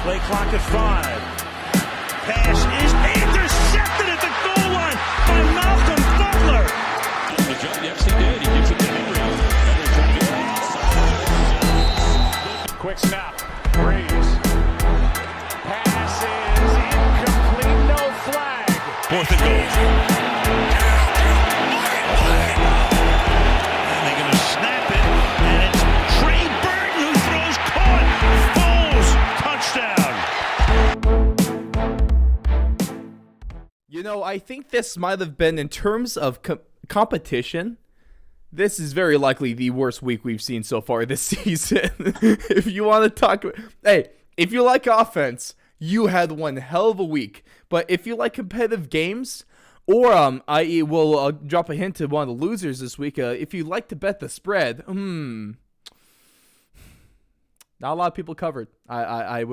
Play clock at 5. Pass is intercepted at the goal line by Malcolm Butler. The jump, yes, he did. He gives it to Henry. Quick snap. Breeze. Pass is incomplete. No flag. 4th and goal. And they're going to snap it, and it's Trey Burton who throws caught. Foles, touchdown. You know, I think this might have been, in terms of competition, this is very likely the worst week we've seen so far this season. If you want to talk, hey, if you like offense, you had one hell of a week. But if you like competitive games, or i.e. we'll drop a hint to one of the losers this week, if you like to bet the spread, not a lot of people covered. I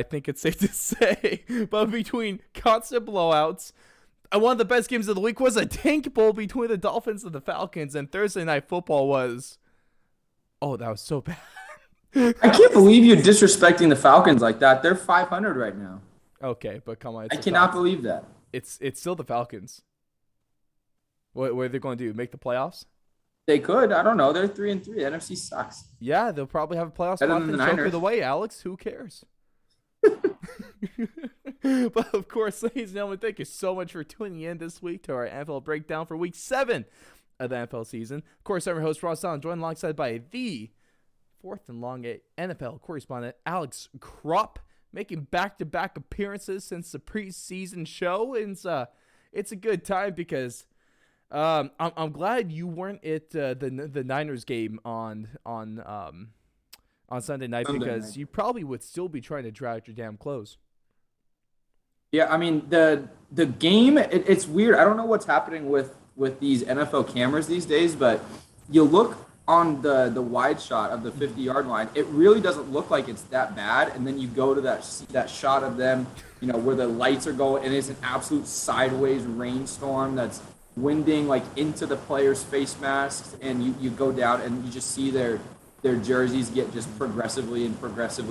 think it's safe to say. But between constant blowouts, one of the best games of the week was a tank bowl between the Dolphins and the Falcons, and Thursday Night Football was, that was so bad. I can't believe you're disrespecting the Falcons like that. They're 500 right now. Okay, but come on. I cannot believe that. It's still the Falcons. What are they going to do? Make the playoffs? They could. I don't know. They're 3-3. The NFC sucks. Yeah, they'll probably have a playoff spot and choke it away, Alex. Who cares? But of course, ladies and gentlemen, thank you so much for tuning in this week to our NFL breakdown for week 7 of the NFL season. Of course, I'm your host, Ross Allen, joined alongside by the 4th and long NFL correspondent, Alex Kropp, making back-to-back appearances since the preseason show. And it's a good time because I'm glad you weren't at the Niners game on Sunday night, because you probably would still be trying to dry out your damn clothes. Yeah, I mean, the game, it's weird. I don't know what's happening with these NFL cameras these days, but you look on the wide shot of the 50-yard line, it really doesn't look like it's that bad. And then you go to that shot of them, where the lights are going, and it's an absolute sideways rainstorm that's winding like into the players' face masks, and you go down and you just see their jerseys get just progressively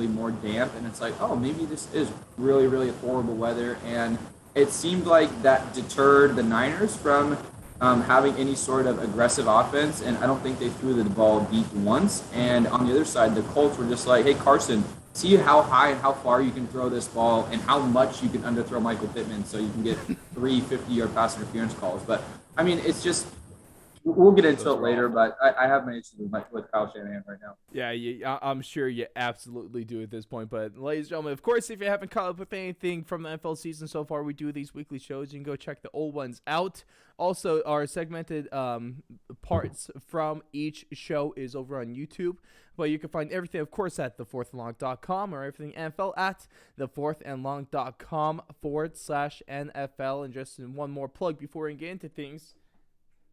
more damp, and it's like, oh, maybe this is really, really horrible weather. And it seemed like that deterred the Niners from having any sort of aggressive offense, and I don't think they threw the ball deep once. And on the other side, the Colts were just like, hey, Carson, see how high and how far you can throw this ball and how much you can underthrow Michael Pittman so you can get 3 50-yard pass interference calls. But, I mean, it's just – we'll get into it later, but I have my issues with Kyle Shanahan right now. Yeah, I'm sure you absolutely do at this point. But, ladies and gentlemen, of course, if you haven't caught up with anything from the NFL season so far, we do these weekly shows. You can go check the old ones out. Also, our segmented parts from each show is over on YouTube. But you can find everything, of course, at thefourthandlong.com, or everything NFL at thefourthandlong.com/NFL. And just one more plug before we get into things.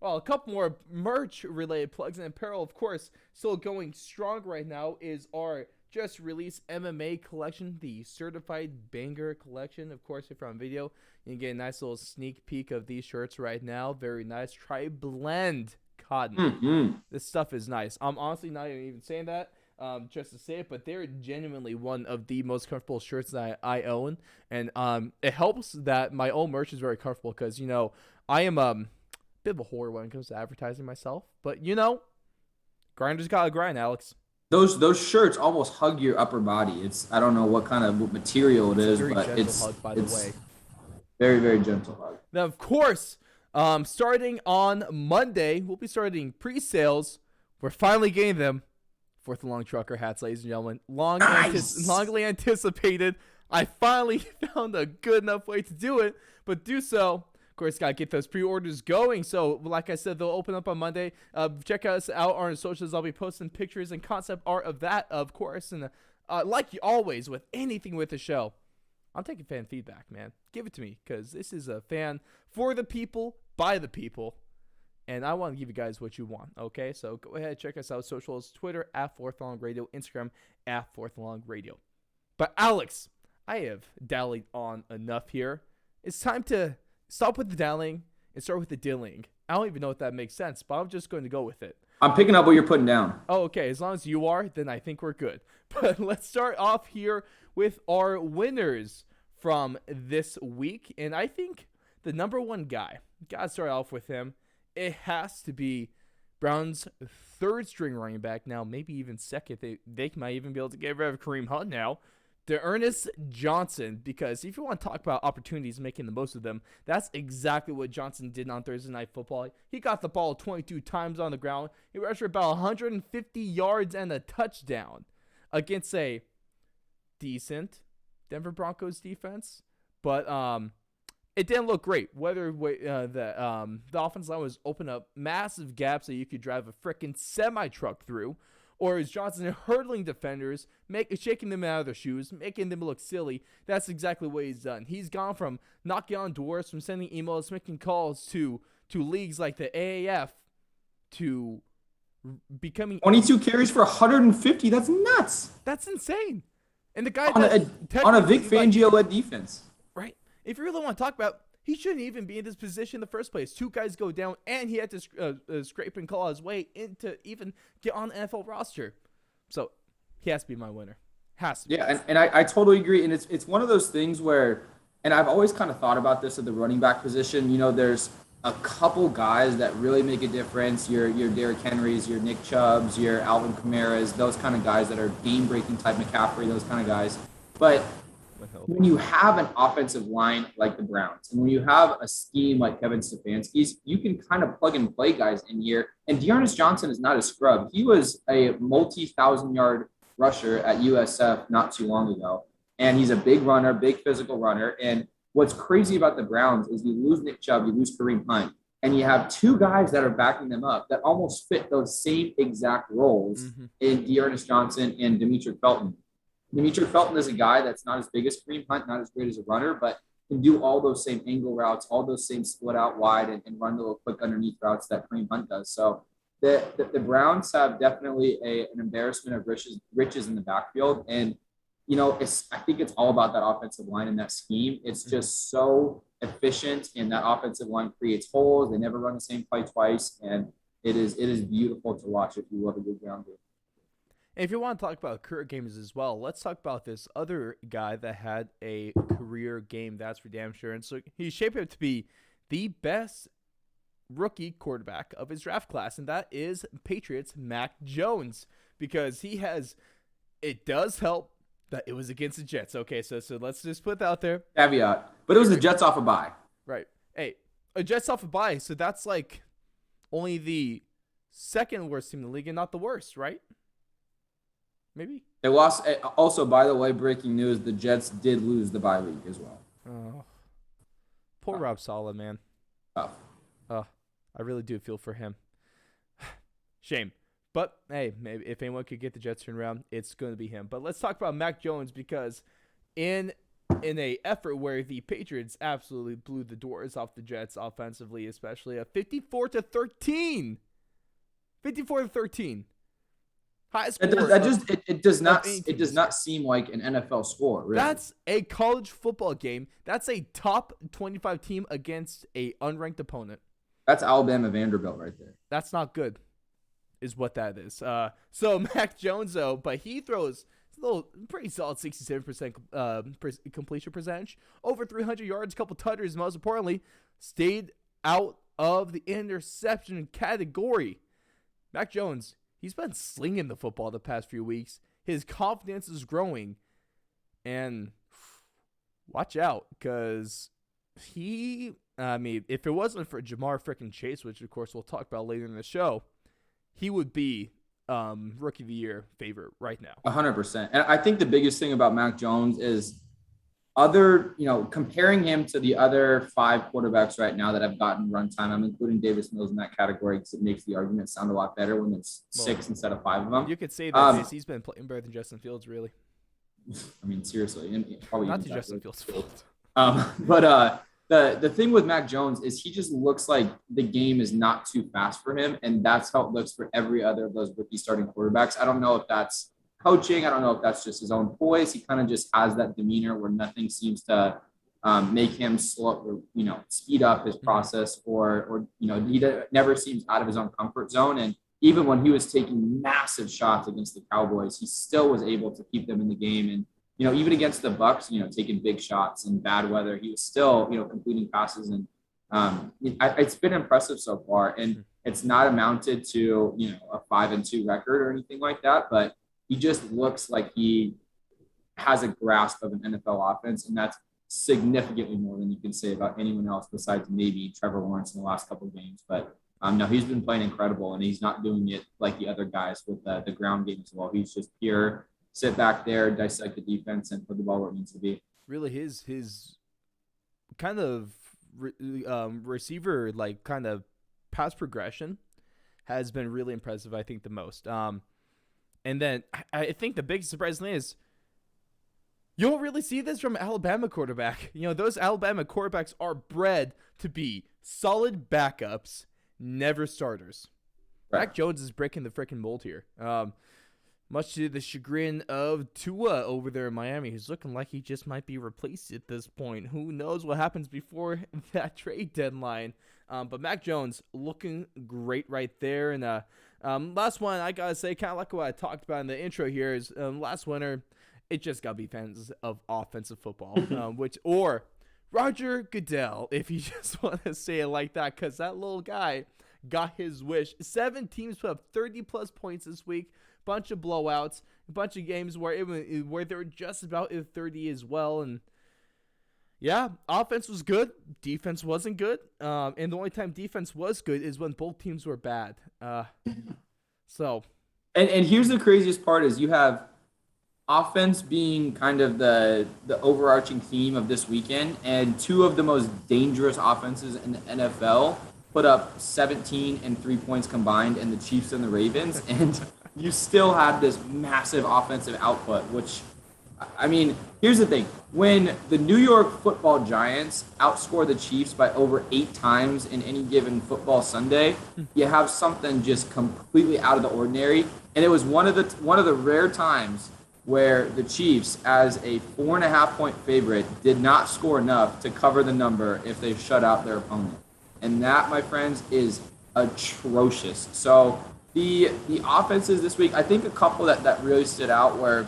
Well, a couple more merch-related plugs and apparel, of course, still going strong right now is our just-released MMA collection, the Certified Banger collection. Of course, if you're on video, you can get a nice little sneak peek of these shirts right now. Very nice. Tri-blend cotton. Mm-hmm. This stuff is nice. I'm honestly not even saying that just to say it, but they're genuinely one of the most comfortable shirts that I own. And it helps that my own merch is very comfortable because, I am bit of a whore when it comes to advertising myself, but grinders gotta grind, Alex. Those shirts almost hug your upper body. I don't know what kind of material it is, but it's hug, by the way. Very, very gentle hug. Now, of course, starting on Monday, we'll be starting pre-sales. We're finally getting them. 4th and Long trucker hats, ladies and gentlemen. Longly anticipated. I finally found a good enough way to do it, but do so. Of course, got to get those pre-orders going. So, like I said, they'll open up on Monday. Check us out on our socials. I'll be posting pictures and concept art of that, of course. And like always, with anything with the show, I'm taking fan feedback, man. Give it to me, because this is a fan for the people, by the people. And I want to give you guys what you want, okay? So go ahead, check us out. Socials, Twitter, @4thlongradio, Instagram, @4thlongradio. But Alex, I have dallied on enough here. It's time to stop with the dallying and start with the dilling. I don't even know if that makes sense, but I'm just going to go with it. I'm picking up what you're putting down. Oh, okay. As long as you are, then I think we're good. But let's start off here with our winners from this week. And I think the number one guy, gotta start off with him. It has to be Brown's third string running back now, maybe even second. They might even be able to get rid of Kareem Hunt now. Ernest Johnson, because if you want to talk about opportunities, making the most of them, that's exactly what Johnson did on Thursday Night Football. He got the ball 22 times on the ground. He rushed for about 150 yards and a touchdown against a decent Denver Broncos defense. But it didn't look great. Whether the offensive line was open up massive gaps that you could drive a freaking semi-truck through, or is Johnson hurdling defenders, shaking them out of their shoes, making them look silly. That's exactly what he's done. He's gone from knocking on doors, from sending emails, making calls to leagues like the AAF, to becoming 22 carries for 150. That's nuts. That's insane. And the guy On a Vic Fangio-led defense. Right. If you really want to talk about, he shouldn't even be in this position in the first place. Two guys go down, and he had to scrape and claw his way into even get on the NFL roster. So he has to be my winner. Has to be. Yeah, and I totally agree. And it's one of those things where, and I've always kind of thought about this at the running back position. You know, there's a couple guys that really make a difference. Your Derrick Henrys, your Nick Chubbs, your Alvin Kamara's, those kind of guys that are game-breaking type McCaffrey, those kind of guys. But when you have an offensive line like the Browns, and when you have a scheme like Kevin Stefanski's, you can kind of plug and play guys in here. And D'Ernest Johnson is not a scrub. He was a multi-thousand-yard rusher at USF not too long ago. And he's a big runner, big physical runner. And what's crazy about the Browns is you lose Nick Chubb, you lose Kareem Hunt, and you have two guys that are backing them up that almost fit those same exact roles in D'Ernest Johnson and Demetric Felton. Demetric Felton is a guy that's not as big as Kareem Hunt, not as great as a runner, but can do all those same angle routes, all those same split out wide and run the little quick underneath routes that Kareem Hunt does. So the Browns have definitely an embarrassment of riches in the backfield. And, you know, I think it's all about that offensive line and that scheme. It's just so efficient, and that offensive line creates holes. They never run the same play twice. And it is beautiful to watch if you love a good ground game. And if you want to talk about career games as well, let's talk about this other guy that had a career game. That's for damn sure. And so he's shaping up to be the best rookie quarterback of his draft class, and that is Patriots' Mac Jones, because it does help that it was against the Jets. Okay, so let's just put that out there. Caveat. But it was the Jets off a bye. Right. Hey, a Jets off a bye, so that's like only the second worst team in the league and not the worst, right? Maybe. They lost. Also, by the way, breaking news, the Jets did lose the bye week as well. Oh. Poor Rob Saleh, man. Tough. Oh, I really do feel for him. Shame. But, hey, maybe if anyone could get the Jets turned around, it's going to be him. But let's talk about Mac Jones, because in a effort where the Patriots absolutely blew the doors off the Jets offensively, especially a 54-13. 54-13. High score. It does not seem like an NFL score. Really. That's a college football game. That's a top 25 team against a unranked opponent. That's Alabama Vanderbilt right there. That's not good, is what that is. So Mac Jones, though, but he throws a little pretty solid 67% completion percentage, over 300 yards, a couple tutters, most importantly, stayed out of the interception category. Mac Jones, he's been slinging the football the past few weeks. His confidence is growing. And watch out, because if it wasn't for Jamar frickin' Chase, which, of course, we'll talk about later in the show, he would be Rookie of the Year favorite right now. 100%. And I think the biggest thing about Mac Jones is comparing him to the other five quarterbacks right now that have gotten runtime. I'm including Davis Mills in that category because it makes the argument sound a lot better when it's six instead of five of them. You could say that he's been playing better than Justin Fields, really. I mean, seriously. And probably not to Justin Fields' fault. But the thing with Mac Jones is he just looks like the game is not too fast for him, and that's how it looks for every other of those rookie starting quarterbacks. I don't know if that's coaching. I don't know if that's just his own poise. He kind of just has that demeanor where nothing seems to make him slow, speed up his process, or he never seems out of his own comfort zone. And even when he was taking massive shots against the Cowboys, he still was able to keep them in the game. And, even against the Bucs, taking big shots in bad weather, he was still, completing passes. And it's been impressive so far. And it's not amounted to, a 5-2 record or anything like that, but he just looks like he has a grasp of an NFL offense. And that's significantly more than you can say about anyone else besides maybe Trevor Lawrence in the last couple of games. But no, he's been playing incredible, and he's not doing it like the other guys with the ground game as well. He's just pure sit back there, dissect the defense, and put the ball where it needs to be. Really, his kind of receiver, like kind of pass progression has been really impressive, I think, the most. And then I think the biggest surprise thing is you don't really see this from Alabama quarterback. Those Alabama quarterbacks are bred to be solid backups, never starters. Right. Mac Jones is breaking the freaking mold here. Much to the chagrin of Tua over there in Miami, who's looking like he just might be replaced at this point. Who knows what happens before that trade deadline. But Mac Jones looking great right there. And last one, I got to say, kind of like what I talked about in the intro here, is last winter, it just got to be fans of offensive football, or Roger Goodell, if you just want to say it like that, because that little guy got his wish. 7 teams put up 30-plus points this week. Bunch of blowouts, a bunch of games where they were just about at 30 as well. And yeah, offense was good, defense wasn't good. And the only time defense was good is when both teams were bad. So, and here's the craziest part is you have offense being kind of the overarching theme of this weekend, and 2 of the most dangerous offenses in the NFL put up 17 and 3 points combined, and the Chiefs and the Ravens, and you still have this massive offensive output, which, I mean, here's the thing. When the New York Football Giants outscore the Chiefs by over 8 times in any given football Sunday, you have something just completely out of the ordinary. And it was one of the rare times where the Chiefs, as a 4.5-point favorite, did not score enough to cover the number if they shut out their opponent. And that, my friends, is atrocious. So the offenses this week, I think a couple that really stood out were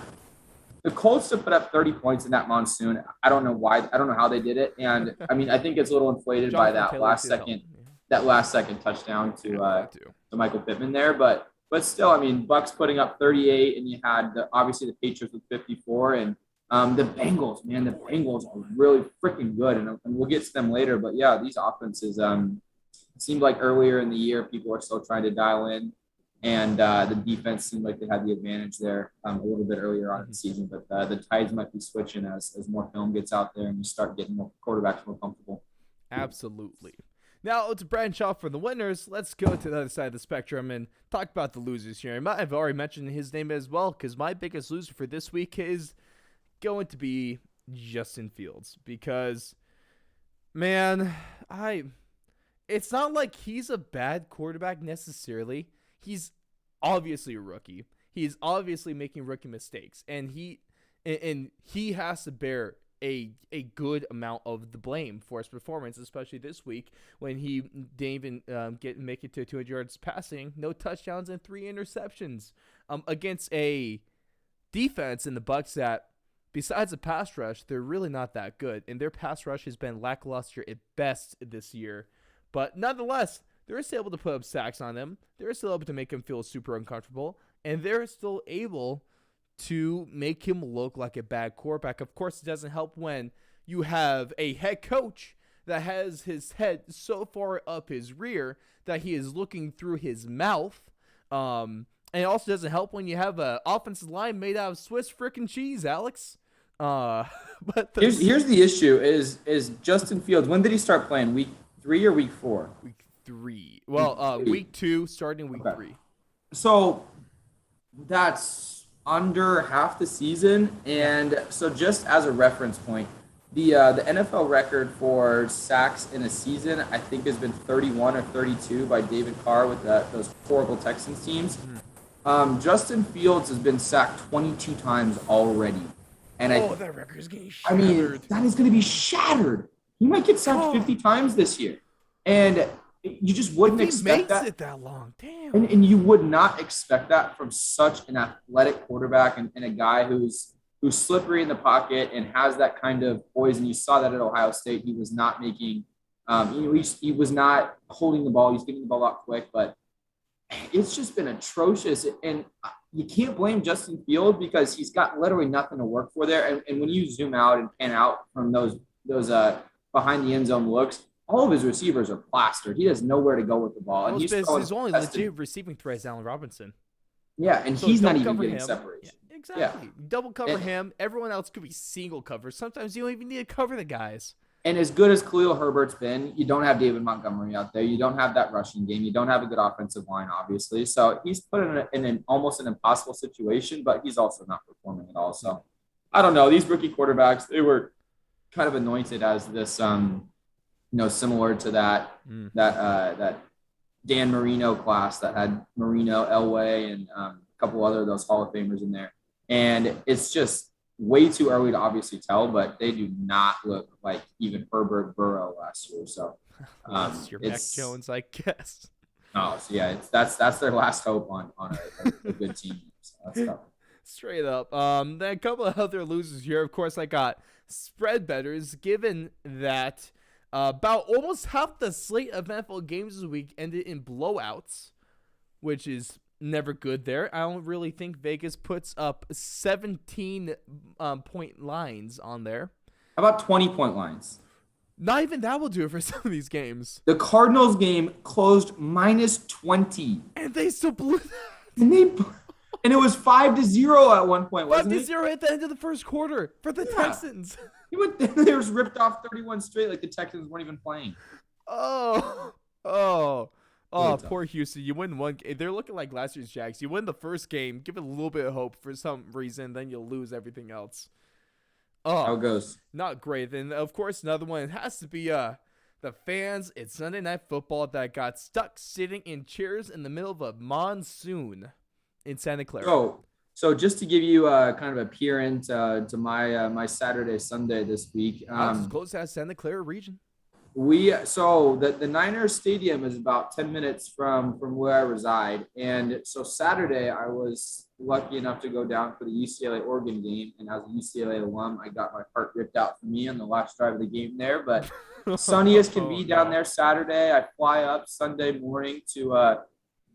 the Colts to put up 30 points in that monsoon. I don't know why. I don't know how they did it. And, I mean, I think it's a little inflated by that last second touchdown to Michael Pittman there. But still, I mean, Bucks putting up 38, and you had obviously the Patriots with 54. And the Bengals, man, the Bengals are really freaking good. And we'll get to them later. But, yeah, these offenses, it seemed like earlier in the year people were still trying to dial in. And the defense seemed like they had the advantage there a little bit earlier on in the season. But the tides might be switching as more film gets out there and you start getting more quarterbacks more comfortable. Absolutely. Now, to branch off from the winners, let's go to the other side of the spectrum and talk about the losers here. I've already mentioned his name as well, because my biggest loser for this week is going to be Justin Fields. Because, man, it's not like he's a bad quarterback necessarily. He's obviously a rookie. He's obviously making rookie mistakes, and he has to bear a good amount of the blame for his performance, especially this week when he didn't even make it to 200 yards passing, no touchdowns, and 3 interceptions against a defense in the Bucs that, besides a pass rush, they're really not that good, and their pass rush has been lackluster at best this year. But nonetheless, they're still able to put up sacks on him. They're still able to make him feel super uncomfortable, and they're still able to make him look like a bad quarterback. Of course, it doesn't help when you have a head coach that has his head so far up his rear that he is looking through his mouth. And it also doesn't help when you have an offensive line made out of Swiss frickin' cheese, Alex. But here's the issue is Justin Fields. When did he start playing? Week 3 or week 4? Week 3. Well, week 2, starting week 3. So that's under half the season, and so just as a reference point, the NFL record for sacks in a season, I think, has been 31 or 32 by David Carr with those horrible Texans teams. Justin Fields has been sacked 22 times already, and that record is getting shattered. I mean, that is going to be shattered. He might get sacked 50 times this year, and You just wouldn't If he expect makes that. it that long, damn. And you would not expect that from such an athletic quarterback and a guy who's slippery in the pocket and has that kind of poise. And you saw that at Ohio State. He was not making, he was not holding the ball. He's getting the ball out quick, but it's just been atrocious. And you can't blame Justin Fields because he's got literally nothing to work for there. And when you zoom out and pan out from those behind the end zone looks, all of his receivers are plastered. He has nowhere to go with the ball. And His only legit receiving threat is Allen Robinson. Yeah, and So he's not even double cover getting him. separation. Yeah, exactly. Double cover him. Everyone else could be single cover. Sometimes you don't even need to cover the guys. And as good as Khalil Herbert's been, you don't have David Montgomery out there. You don't have that rushing game. You don't have a good offensive line, obviously. So he's put in an almost an impossible situation, but he's also not performing at all. So I don't know. These rookie quarterbacks, they were kind of anointed as this, similar to that Dan Marino class that had Marino, Elway, and a couple other of those Hall of Famers in there. And it's just way too early to obviously tell, but they do not look like even Herbert, Burrow last year. So that's your Mac Jones, I guess. Oh, so yeah, that's their last hope on a good team. So that's tough. Straight up. Then a couple of other losers here. Of course, I got spread bettors, given that about almost half the slate of NFL games this week ended in blowouts, which is never good there. I don't really think Vegas puts up 17 point lines on there. How about 20-point lines? Not even that will do it for some of these games. The Cardinals game closed -20. And they still blew that. And it was 5-0 at one point, wasn't it? 5-0 at the end of the first quarter for the Texans. They was ripped off 31 straight like the Texans weren't even playing. Oh, poor Houston. You win one game. They're looking like last year's Jags. You win the first game, give it a little bit of hope for some reason, then you'll lose everything else. Oh, how it goes. Not great. Then, of course, another one. It has to be the fans. It's Sunday Night Football that got stuck sitting in chairs in the middle of a monsoon in Santa Clara. So just to give you kind of a peer into my Saturday, Sunday this week. As close as Santa Clara region. The Niners Stadium is about 10 minutes from where I reside. And so Saturday, I was lucky enough to go down for the UCLA-Oregon game. And as a UCLA alum, I got my heart ripped out for me on the last drive of the game there. But sunny as can be down there Saturday. I fly up Sunday morning to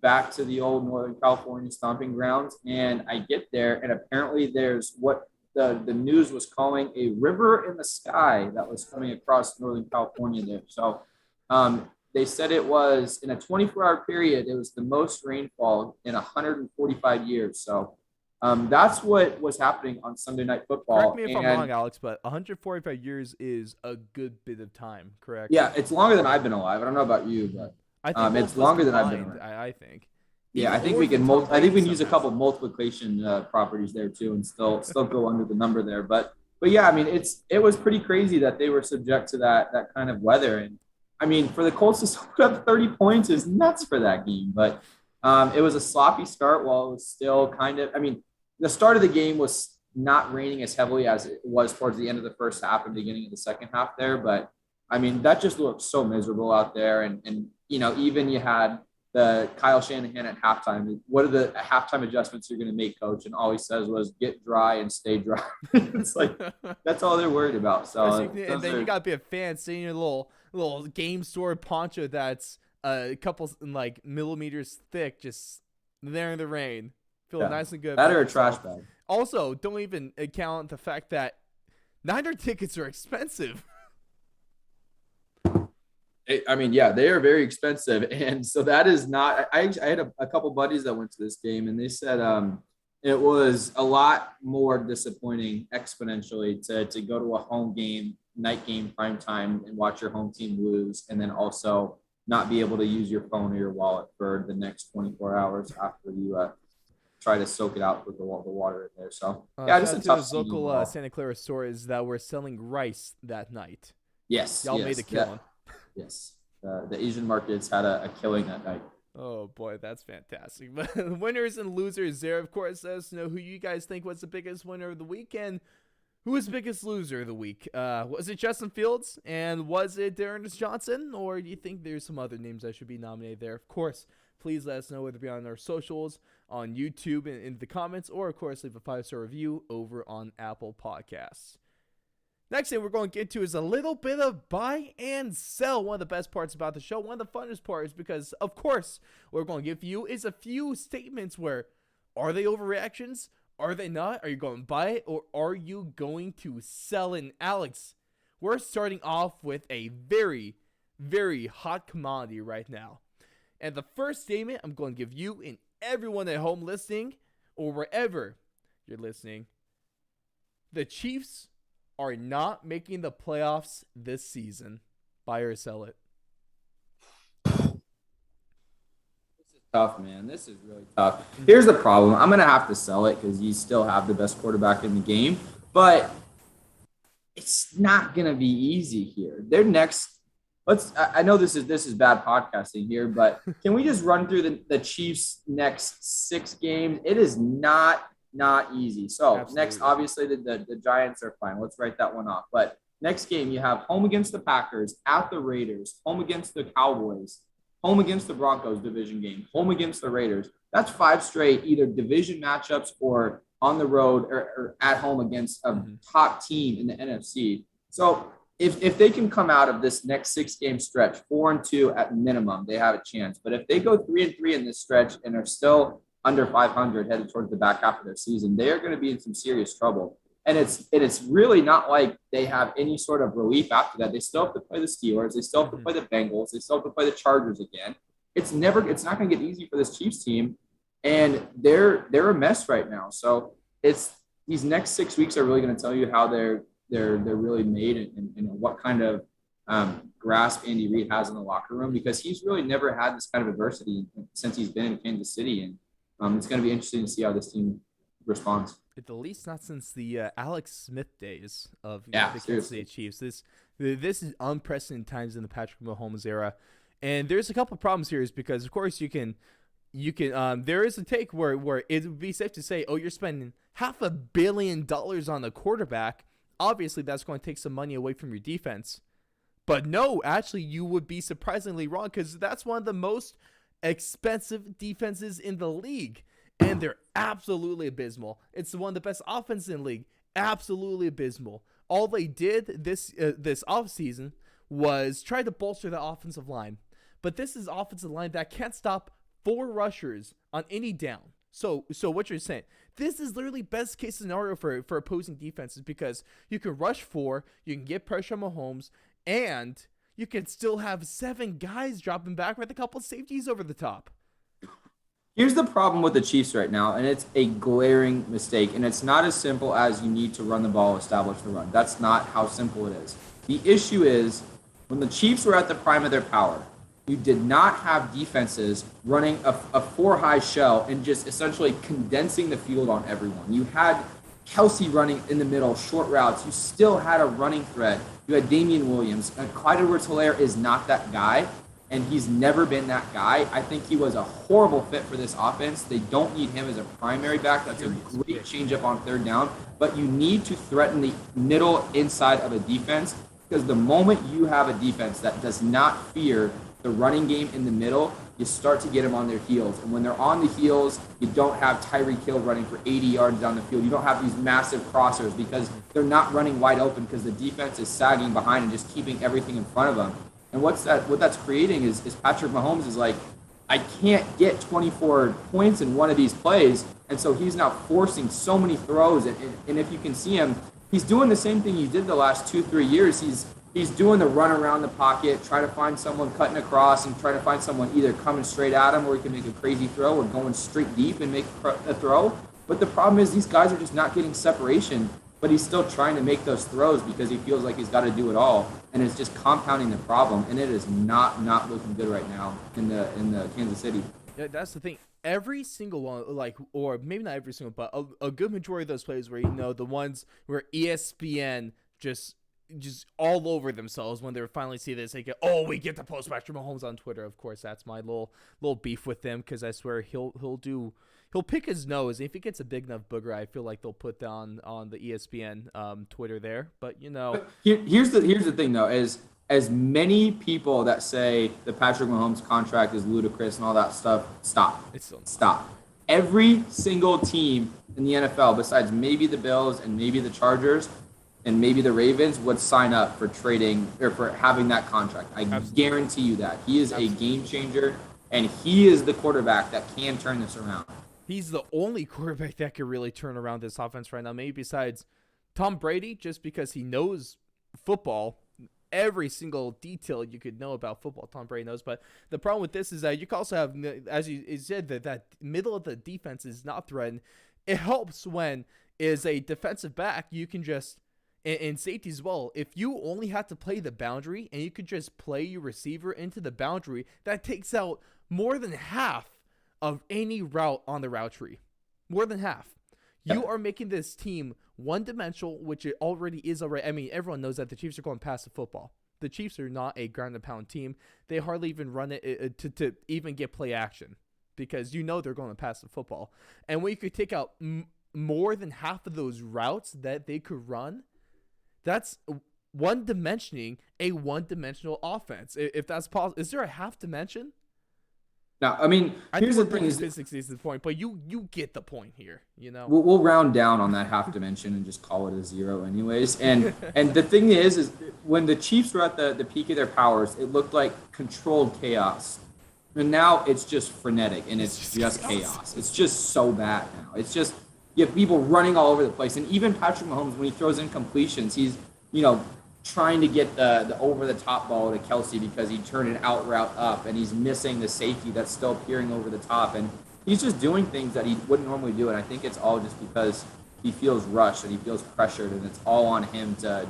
back to the old Northern California stomping grounds. And I get there, and apparently there's what the news was calling a river in the sky that was coming across Northern California there. So they said it was, in a 24-hour period, it was the most rainfall in 145 years. So that's what was happening on Sunday Night Football. Correct me if I'm wrong, Alex, but 145 years is a good bit of time, correct? Yeah, it's longer than I've been alive. I don't know about you, but I think it's longer than I've been alive. I think. Yeah, I think we can. I think we can use a couple multiplication properties there too, and still go under the number there. But yeah, I mean, it was pretty crazy that they were subject to that kind of weather. And I mean, for the Colts to put up 30 points is nuts for that game. But it was a sloppy start while it was still kind of. I mean, the start of the game was not raining as heavily as it was towards the end of the first half and beginning of the second half there. But I mean, that just looked so miserable out there. And even you had the Kyle Shanahan at halftime. What are the halftime adjustments you're going to make, coach? And all he says was get dry and stay dry. It's like, that's all they're worried about. So, and then you got to be a fan seeing your little game store poncho that's a couple like millimeters thick, just there in the rain. Feeling nice and good. That or a trash bag. Also, don't even account the fact that Niner tickets are expensive. I mean, yeah, they are very expensive. And so that is not – I had a couple buddies that went to this game, and they said it was a lot more disappointing exponentially to go to a home game, night game, prime time, and watch your home team lose, and then also not be able to use your phone or your wallet for the next 24 hours after you try to soak it out with the water in there. So, yeah, just a tough those local Santa Clara stores that were selling rice that night. Yes. Y'all made a killing. Yes, the Asian markets had a killing that night. Oh, boy, that's fantastic. But winners and losers there, of course, let us know who you guys think was the biggest winner of the weekend. Who was the biggest loser of the week? Was it Justin Fields, and was it Dearness Johnson, or do you think there's some other names that should be nominated there? Of course, please let us know, whether it be on our socials, on YouTube, in the comments, or of course leave a 5-star review over on Apple Podcasts. Next thing we're going to get to is a little bit of buy and sell. One of the best parts about the show, one of the funnest parts, because of course what we're going to give you is a few statements where, are they overreactions? Are they not? Are you going to buy it, or are you going to sell it? And Alex, we're starting off with a very, very hot commodity right now. And the first statement I'm going to give you and everyone at home listening, or wherever you're listening: the Chiefs are not making the playoffs this season. Buy or sell it? Tough, man. This is really tough. Here's the problem. I'm going to have to sell it because you still have the best quarterback in the game, but it's not going to be easy here. Their next, I know this is bad podcasting here, but can we just run through the Chiefs' next 6 games? It is not easy. So Absolutely. Next, obviously the Giants are fine. Let's write that one off. But next game, you have home against the Packers, at the Raiders, home against the Cowboys, home against the Broncos division game, home against the Raiders. That's 5 straight either division matchups or on the road or at home against a top team in the NFC. So if they can come out of this next 6-game stretch 4-2 at minimum, they have a chance. But if they go 3-3 in this stretch and are still under 500 headed towards the back half of their season, they are going to be in some serious trouble. And it's really not like they have any sort of relief after that. They still have to play the Steelers. They still have to play the Bengals. They still have to play the Chargers again. It's not going to get easy for this Chiefs team, and they're a mess right now. So it's these next 6 weeks are really going to tell you how they're really made and what kind of grasp Andy Reid has in the locker room, because he's really never had this kind of adversity since he's been in Kansas City, and it's going to be interesting to see how this team responds. At the least not since the Alex Smith days of the seriously. Kansas City Chiefs. This is unprecedented times in the Patrick Mahomes era, and there's a couple of problems here. Is because of course you can there is a take where it would be safe to say, oh, you're spending $500 million on the quarterback. Obviously, that's going to take some money away from your defense. But no, actually, you would be surprisingly wrong, because that's one of the most expensive defenses in the league. And they're absolutely abysmal. It's one of the best offenses in the league. Absolutely abysmal. All they did this offseason was try to bolster the offensive line. But this is offensive line that can't stop 4 rushers on any down. So what you're saying, this is literally best case scenario for opposing defenses, because you can rush 4, you can get pressure on Mahomes, and you can still have 7 guys dropping back with a couple safeties over the top. Here's the problem with the Chiefs right now, and it's a glaring mistake, and it's not as simple as you need to run the ball, establish the run. That's not how simple it is. The issue is, when the Chiefs were at the prime of their power, you did not have defenses running a 4-high shell and just essentially condensing the field on everyone. You had Kelsey running in the middle, short routes. You still had a running threat. You had Damian Williams. Clyde Edwards-Helaire is not that guy, and he's never been that guy. I think he was a horrible fit for this offense. They don't need him as a primary back. That's a great changeup on 3rd down. But you need to threaten the middle inside of a defense, because the moment you have a defense that does not fear the running game in the middle, you start to get them on their heels. And when they're on the heels, you don't have Tyreek Hill running for 80 yards down the field. You don't have these massive crossers because they're not running wide open, because the defense is sagging behind and just keeping everything in front of them. And what that's creating is Patrick Mahomes is like, I can't get 24 points in one of these plays. And so he's now forcing so many throws. And if you can see him, he's doing the same thing he did the last 2-3 years. He's doing the run around the pocket, trying to find someone cutting across and trying to find someone either coming straight at him where he can make a crazy throw, or going straight deep and make a throw. But the problem is these guys are just not getting separation, but he's still trying to make those throws because he feels like he's got to do it all. And it's just compounding the problem, and it is not looking good right now in the Kansas City. Yeah, that's the thing. Every single one, or maybe not every single, but a good majority of those plays where, the ones where ESPN just just all over themselves when they finally see this. They go, "Oh, we get to post Patrick Mahomes on Twitter." Of course, that's my little beef with them, because I swear he'll pick his nose. If he gets a big enough booger, I feel like they'll put down on the ESPN Twitter there. But But here's the thing though, is as many people that say the Patrick Mahomes contract is ludicrous and all that stuff, stop. Every single team in the NFL, besides maybe the Bills and maybe the Chargers and maybe the Ravens, would sign up for trading or for having that contract. I guarantee you that. He is a game changer, and he is the quarterback that can turn this around. He's the only quarterback that could really turn around this offense right now, maybe besides Tom Brady, just because he knows football. Every single detail you could know about football, Tom Brady knows. But the problem with this is that you can also have, as you said, that middle of the defense is not threatened. It helps when is a defensive back, you can just, and safety as well, if you only have to play the boundary and you could just play your receiver into the boundary, that takes out more than half of any route on the route tree. More than half. You are making this team one-dimensional, which it already is already. I mean, everyone knows that the Chiefs are going passive football. The Chiefs are not a ground-and-pound team. They hardly even run it to even get play action, because you know they're going to passive football. And when you could take out more than half of those routes that they could run, that's one-dimensioning a one-dimensional offense. If that's possible, is there a half dimension? Now, I mean, here's the thing: is physics is the point, but you get the point here. You know, we'll round down on that half dimension and just call it a zero, anyways. And the thing is when the Chiefs were at the peak of their powers, it looked like controlled chaos, and now it's just frenetic and it's just chaos. It's just so bad now. It's just you have people running all over the place, and even Patrick Mahomes, when he throws in completions, he's trying to get the over-the-top ball to Kelsey because he turned an out route up, and he's missing the safety that's still peering over the top. And he's just doing things that he wouldn't normally do, and I think it's all just because he feels rushed and he feels pressured, and it's all on him to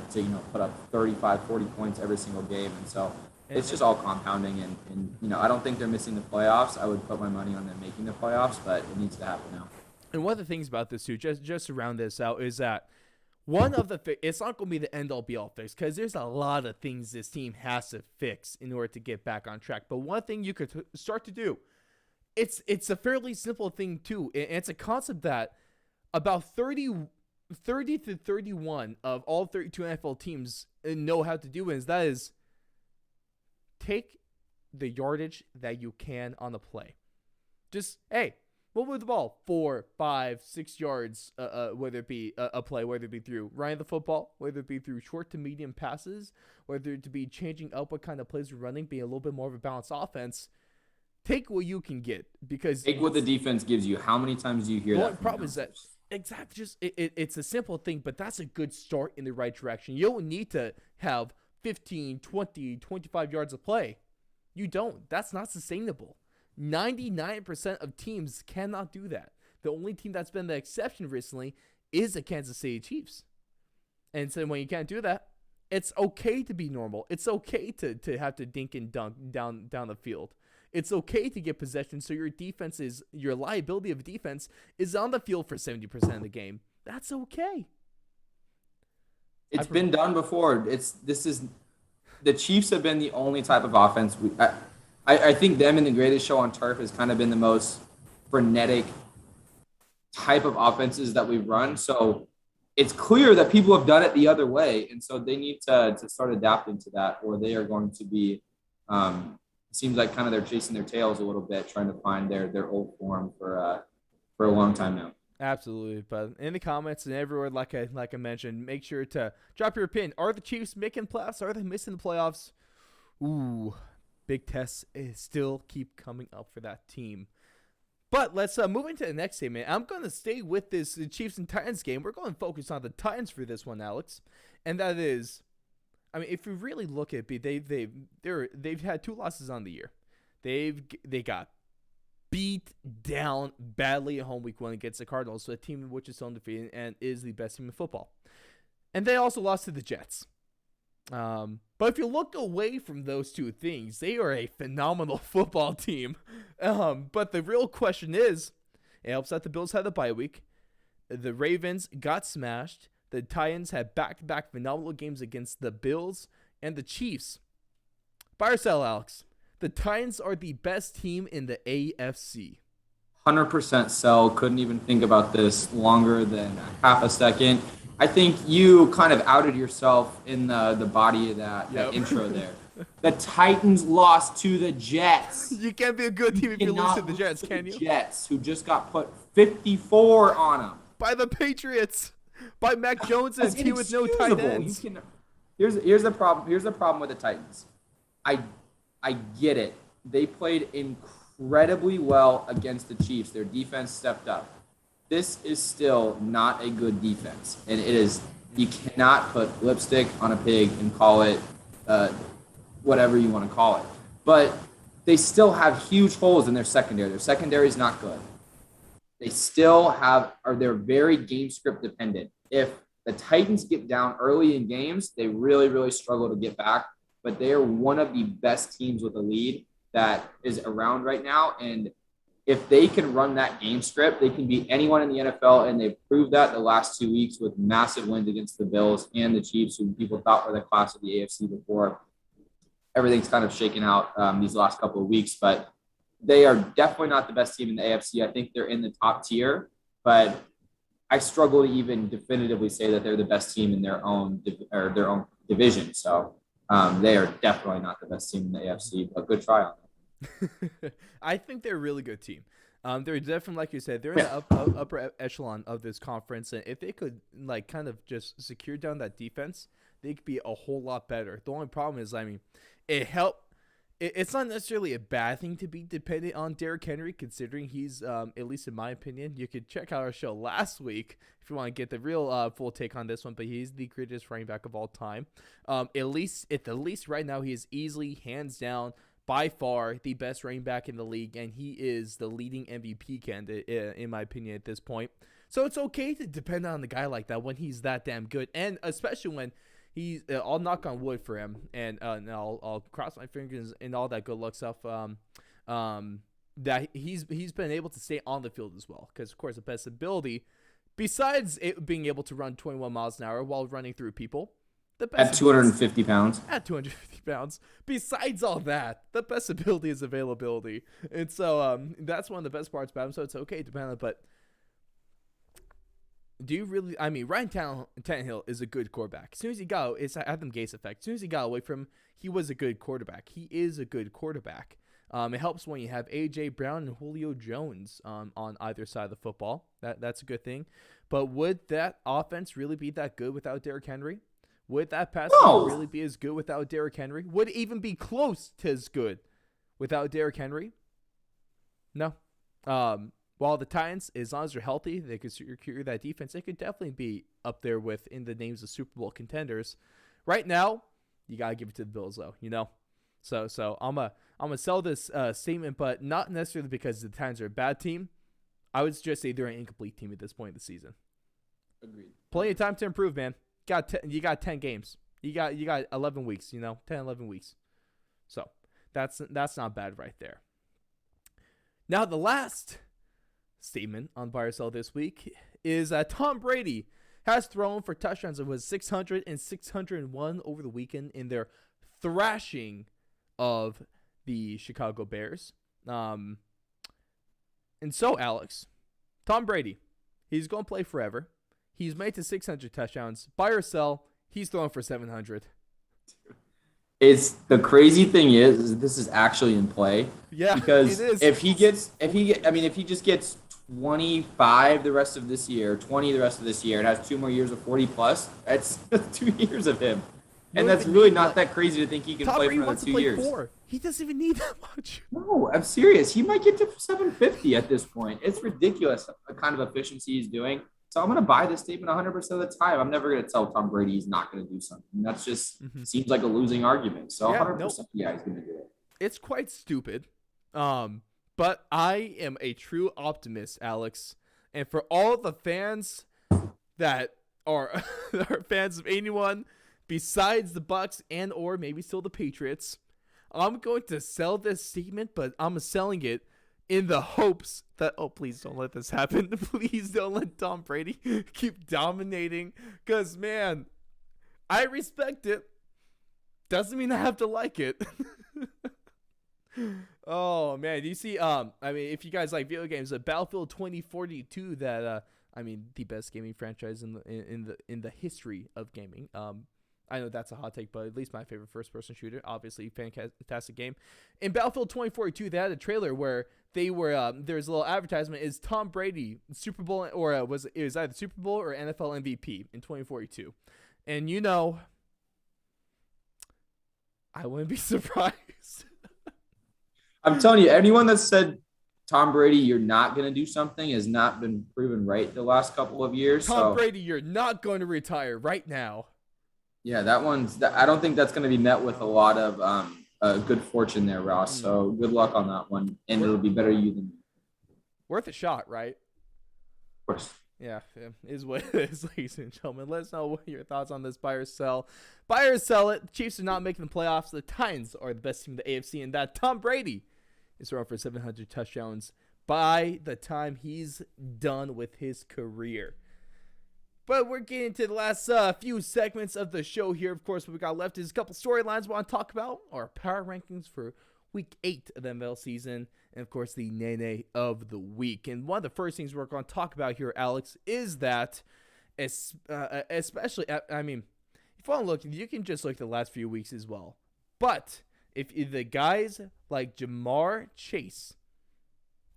put up 35, 40 points every single game. And so it's just all compounding, and I don't think they're missing the playoffs. I would put my money on them making the playoffs, but it needs to happen now. And one of the things about this, too, just to round this out, is that it's not going to be the end-all be-all fix, because there's a lot of things this team has to fix in order to get back on track. But one thing you could start to do, it's a fairly simple thing too, and it's a concept that about 30 to 31 of all 32 NFL teams know how to do, that is take the yardage that you can on the play. Just, hey, we'll move the ball 4, 5, 6 yards, whether it be a play, whether it be through running the football, whether it be through short to medium passes, whether it be changing up what kind of plays we're running, being a little bit more of a balanced offense. Take what you can get, because take what the defense gives you. How many times do you hear that? The problem is that exactly just it's a simple thing, but that's a good start in the right direction. You don't need to have 15, 20, 25 yards of play. You don't. That's not sustainable. 99% of teams cannot do that. The only team that's been the exception recently is the Kansas City Chiefs. And so when you can't do that, it's okay to be normal. It's okay to have to dink and dunk down the field. It's okay to get possession so your liability of defense is on the field for 70% of the game. That's okay. It's been done before. The Chiefs have been the only type of offense. I think them and the Greatest Show on Turf has kind of been the most frenetic type of offenses that we've run. So it's clear that people have done it the other way, and so they need to start adapting to that, or they are going to be seems like kind of they're chasing their tails a little bit, trying to find their old form for a long time now. Absolutely. But in the comments and everywhere, like I mentioned, make sure to drop your opinion. Are the Chiefs making playoffs? Are they missing the playoffs? Ooh, big tests still keep coming up for that team. But let's move into the next segment. I'm going to stay with this Chiefs and Titans game. We're going to focus on the Titans for this one, Alex. And that is, I mean, if we really look at it, they've had 2 losses on the year. They got beat down badly at home week 1 against the Cardinals, so a team which is still undefeated and is the best team in football. And they also lost to the Jets. But if you look away from those 2 things, they are a phenomenal football team. But the real question is, it helps that the Bills had the bye week. The Ravens got smashed. The Titans had back-to-back phenomenal games against the Bills and the Chiefs. Buy or sell, Alex? The Titans are the best team in the AFC. 100% sell. Couldn't even think about this longer than half a second. I think you kind of outed yourself in the body of that intro there. The Titans lost to the Jets. You can't be a good team if you lose to the Jets, can you? Jets, who just got put 54 on them. By the Patriots. By Mac Jones and a team with no tight ends. Here's the problem. Here's the problem with the Titans. I get it. They played incredibly well against the Chiefs. Their defense stepped up. This is still not a good defense. And it is, you cannot put lipstick on a pig and call it whatever you want to call it. But they still have huge holes in their secondary. Their secondary is not good. They still they're very game script dependent. If the Titans get down early in games, they really, really struggle to get back. But they are one of the best teams with a lead that is around right now. And if they can run that game script, they can beat anyone in the NFL, and they've proved that the last 2 weeks with massive wins against the Bills and the Chiefs, who people thought were the class of the AFC before. Everything's kind of shaken out these last couple of weeks, but they are definitely not the best team in the AFC. I think they're in the top tier, but I struggle to even definitively say that they're the best team in their own division. So they are definitely not the best team in the AFC, but good try on them. I think they're a really good team. They're definitely, like you said, they're in the upper echelon of this conference, and if they could kind of just secure down that defense, they could be a whole lot better. The only problem is, it's not necessarily a bad thing to be dependent on Derrick Henry, considering he's, at least in my opinion, you could check out our show last week if you want to get the real full take on this one, but he's the greatest running back of all time. At the least right now, he is easily, hands down, by far the best running back in the league, and he is the leading MVP candidate, in my opinion, at this point. So it's okay to depend on the guy like that when he's that damn good, and especially when he's, I'll knock on wood for him, and I'll cross my fingers and all that good luck stuff, that he's been able to stay on the field as well, because, of course, the best ability, besides being able to run 21 miles an hour while running through people, at 250 pounds. At 250 pounds. Besides all that, the best ability is availability. And so that's one of the best parts about him. So it's okay to depend on it. But do you really, Ryan Tannehill is a good quarterback. As soon as he got, it's Adam Gase effect. As soon as he got away from him, he was a good quarterback. He is a good quarterback. It helps when you have A.J. Brown and Julio Jones on either side of the football. That's a good thing. But would that offense really be that good without Derrick Henry? Would that pass really be as good without Derrick Henry? Would it even be close to as good without Derrick Henry? No. While the Titans, as long as they're healthy, they could secure that defense. They could definitely be up there in the names of Super Bowl contenders. Right now, you gotta give it to the Bills, though. So I'm gonna sell this statement, but not necessarily because the Titans are a bad team. I would just say they're an incomplete team at this point in the season. Agreed. Plenty of time to improve, man. You got 10 games. You got 11 weeks, 10, 11 weeks. So that's not bad right there. Now, the last statement on buy or sell this week is Tom Brady has thrown for touchdowns. It was 600 and 601 over the weekend in their thrashing of the Chicago Bears. And so, Alex, Tom Brady, he's going to play forever. He's made to 600 touchdowns. Buy or sell, he's throwing for 700. It's the crazy thing is this is actually in play. Yeah, because it is. if he just gets 25 the rest of this year, 20 the rest of this year, and has 2 more years of 40 plus, that's 2 years of him. And that's really not that crazy to think he can play for another 2 years. 4. He doesn't even need that much. No, I'm serious. He might get to 750 at this point. It's ridiculous the kind of efficiency he's doing. So I'm going to buy this statement 100% of the time. I'm never going to tell Tom Brady he's not going to do something. That's just seems like a losing argument. So 100%, he's going to do it. It's quite stupid. But I am a true optimist, Alex. And for all the fans that are fans of anyone besides the Bucks and or maybe still the Patriots, I'm going to sell this statement, but I'm selling it in the hopes that, oh, please don't let this happen. Please don't let Tom Brady keep dominating. Because, man, I respect it. Doesn't mean I have to like it. Oh, man. Do you see, if you guys like video games, Battlefield 2042, that, the best gaming franchise in the history of gaming. I know that's a hot take, but at least my favorite first-person shooter. Obviously, fantastic game. In Battlefield 2042, they had a trailer where they were there's a little advertisement. Is Tom Brady Super Bowl, or it was either Super Bowl or NFL MVP in 2042? And I wouldn't be surprised. I'm telling you, anyone that said Tom Brady, you're not going to do something, has not been proven right the last couple of years. Tom Brady, you're not going to retire right now. Yeah, I don't think that's going to be met with a lot of good fortune there, Ross. So good luck on that one, and it'll be better you than me. Worth a shot, right? Of course. Yeah, is what it is, ladies and gentlemen. Let us know what your thoughts on this buy or sell. Buy or sell it. The Chiefs are not making the playoffs. The Titans are the best team in the AFC, and that Tom Brady is throwing for 700 touchdowns by the time he's done with his career. But we're getting to the last few segments of the show here. Of course, what we got left is a couple storylines we want to talk about. Our power rankings for Week 8 of the NFL season. And, of course, the Nene of the Week. And one of the first things we're going to talk about here, Alex, is that, especially, if you want to look, you can just look at the last few weeks as well. But if the guys like Jamar Chase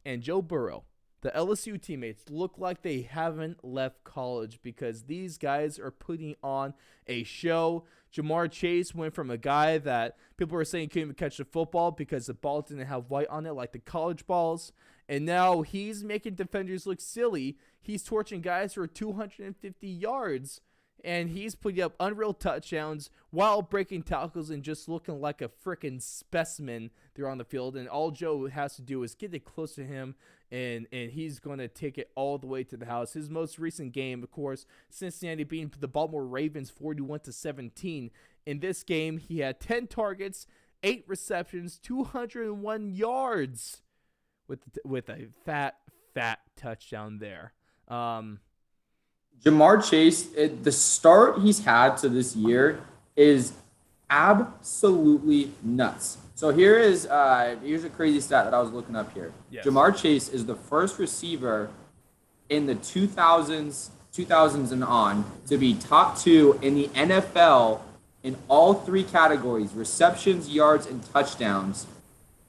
and Joe Burrow, the LSU teammates, look like they haven't left college, because these guys are putting on a show. Jamar Chase went from a guy that people were saying couldn't even catch the football because the ball didn't have white on it like the college balls, and now he's making defenders look silly. He's torching guys for 250 yards, and he's putting up unreal touchdowns while breaking tackles and just looking like a freaking specimen there on the field. And all Joe has to do is get it close to him, and he's going to take it all the way to the house. His most recent game, of course, Cincinnati beating the Baltimore Ravens 41-17. In this game, he had 10 targets, 8 receptions, 201 yards with a fat touchdown there. Jamar Chase, the start he's had to this year is absolutely nuts. So here's a crazy stat that I was looking up here. Yes. Jamar Chase is the first receiver in the 2000s and on to be top 2 in the NFL in all 3 categories: receptions, yards, and touchdowns.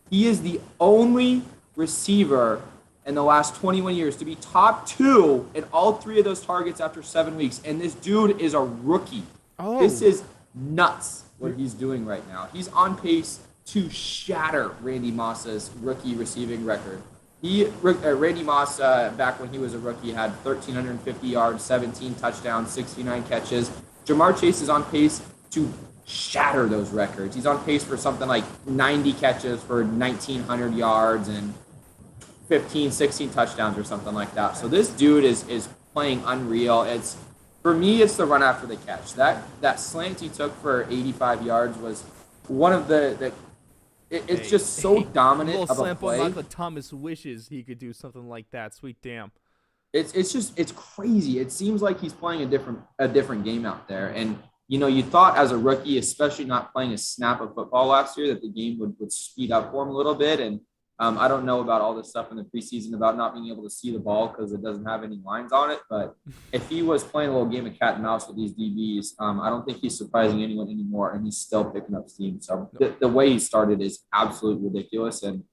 He is the only receiver in the last 21 years to be top 2 in all 3 of those targets after 7 weeks. And this dude is a rookie. Oh. This is nuts what he's doing right now. He's on pace to shatter Randy Moss's rookie receiving record. Randy Moss, back when he was a rookie, had 1,350 yards, 17 touchdowns, 69 catches. Jamar Chase is on pace to shatter those records. He's on pace for something like 90 catches for 1,900 yards and 15, 16 touchdowns or something like that. So this dude is playing unreal. For me, it's the run after the catch. That slant he took for 85 yards was one of it's just so dominant of a play. Michael Thomas wishes he could do something like that. Sweet damn. It's crazy. It seems like he's playing a different game out there. And you thought as a rookie, especially not playing a snap of football last year, that the game would speed up for him a little bit. And I don't know about all this stuff in the preseason about not being able to see the ball because it doesn't have any lines on it. But if he was playing a little game of cat and mouse with these DBs, I don't think he's surprising anyone anymore, and he's still picking up steam. So the way he started is absolutely ridiculous. And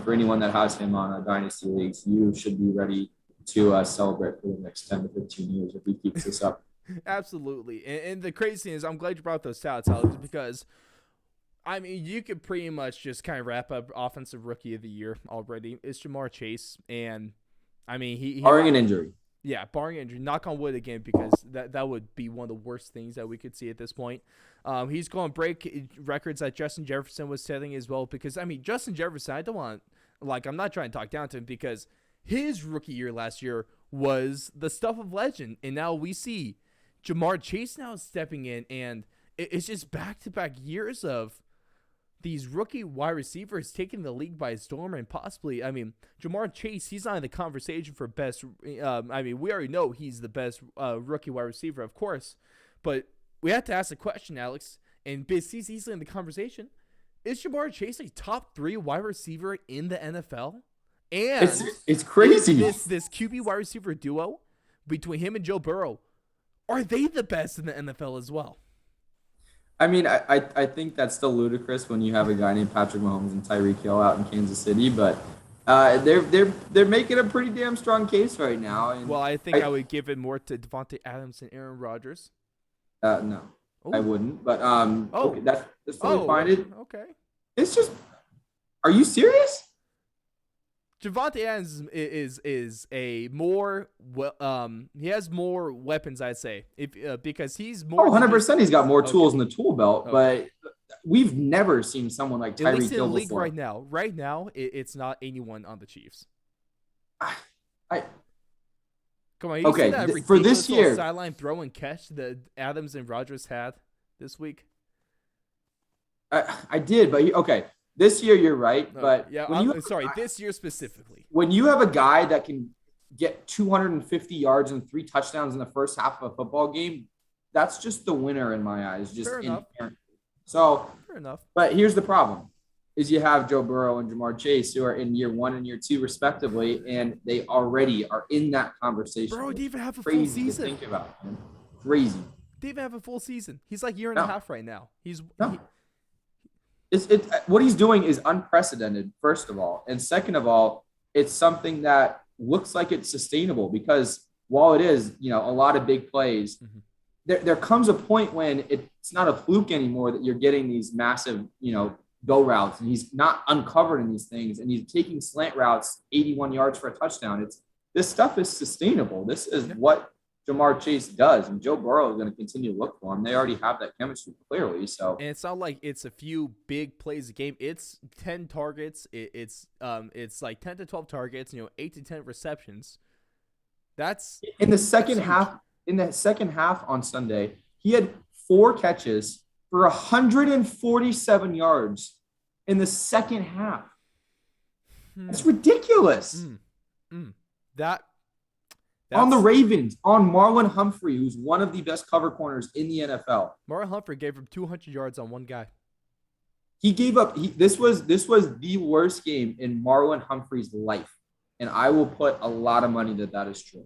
for anyone that has him on a dynasty leagues, you should be ready to celebrate for the next 10 to 15 years if he keeps this up. Absolutely. And the crazy thing is, I'm glad you brought those stats, Alex, because you could pretty much just kind of wrap up Offensive Rookie of the Year already. It's Jamar Chase, and he barring an injury. Yeah, barring injury. Knock on wood again, because that would be one of the worst things that we could see at this point. He's going to break records that Justin Jefferson was setting as well, because Justin Jefferson, I'm not trying to talk down to him, because his rookie year last year was the stuff of legend, and now we see Jamar Chase now stepping in, and it's just back-to-back years of these rookie wide receivers taking the league by storm and possibly, I mean, Jamar Chase, he's not in the conversation for best. We already know he's the best rookie wide receiver, of course. But we have to ask the question, Alex, and he's easily in the conversation. Is Jamar Chase a top 3 wide receiver in the NFL? And it's crazy. This QB wide receiver duo between him and Joe Burrow, are they the best in the NFL as well? I mean, I think that's still ludicrous when you have a guy named Patrick Mahomes and Tyreek Hill out in Kansas City, but they're making a pretty damn strong case right now. And well, I think I would give it more to Devontae Adams and Aaron Rodgers. No, I wouldn't. But okay, that's totally fine. Okay. It's just, are you serious? Devontae Adams is a more he has more weapons, I'd say, because he's more. 100%. He's got more tools in the tool belt, but we've never seen someone like Tyreek Hill before. At least in the league right now. Right now, it's not anyone on the Chiefs. Come on, you see that for this year, sideline throw and catch that Adams and Rodgers had this week. I did, but okay. This year, you're right, but yeah, this year specifically. When you have a guy that can get 250 yards and 3 touchdowns in the first half of a football game, that's just the winner in my eyes. Just inherently. So, fair enough. But here's the problem: is you have Joe Burrow and Jamar Chase who are in year 1 and year 2 respectively, and they already are in that conversation. Bro, didn't even have a full season. To think about, man. Crazy. Didn't even have a full season. He's like year and a half right now. What he's doing is unprecedented, first of all. And second of all, it's something that looks like it's sustainable because while it is, a lot of big plays, there comes a point when it's not a fluke anymore that you're getting these massive, go routes. And he's not uncovered in these things. And he's taking slant routes 81 yards for a touchdown. This stuff is sustainable. This is what Jamar Chase does, and Joe Burrow is going to continue to look for him. They already have that chemistry clearly. So, and it's not like it's a few big plays a game. It's 10 targets. It's like 10 to 12 targets. 8 to 10 receptions. That's in the second half. In the second half on Sunday, he had 4 catches for 147 yards in the second half. That's ridiculous. On the Ravens, on Marlon Humphrey, who's one of the best cover corners in the NFL. Marlon Humphrey gave him 200 yards on one guy. He gave up. This was the worst game in Marlon Humphrey's life, and I will put a lot of money that is true.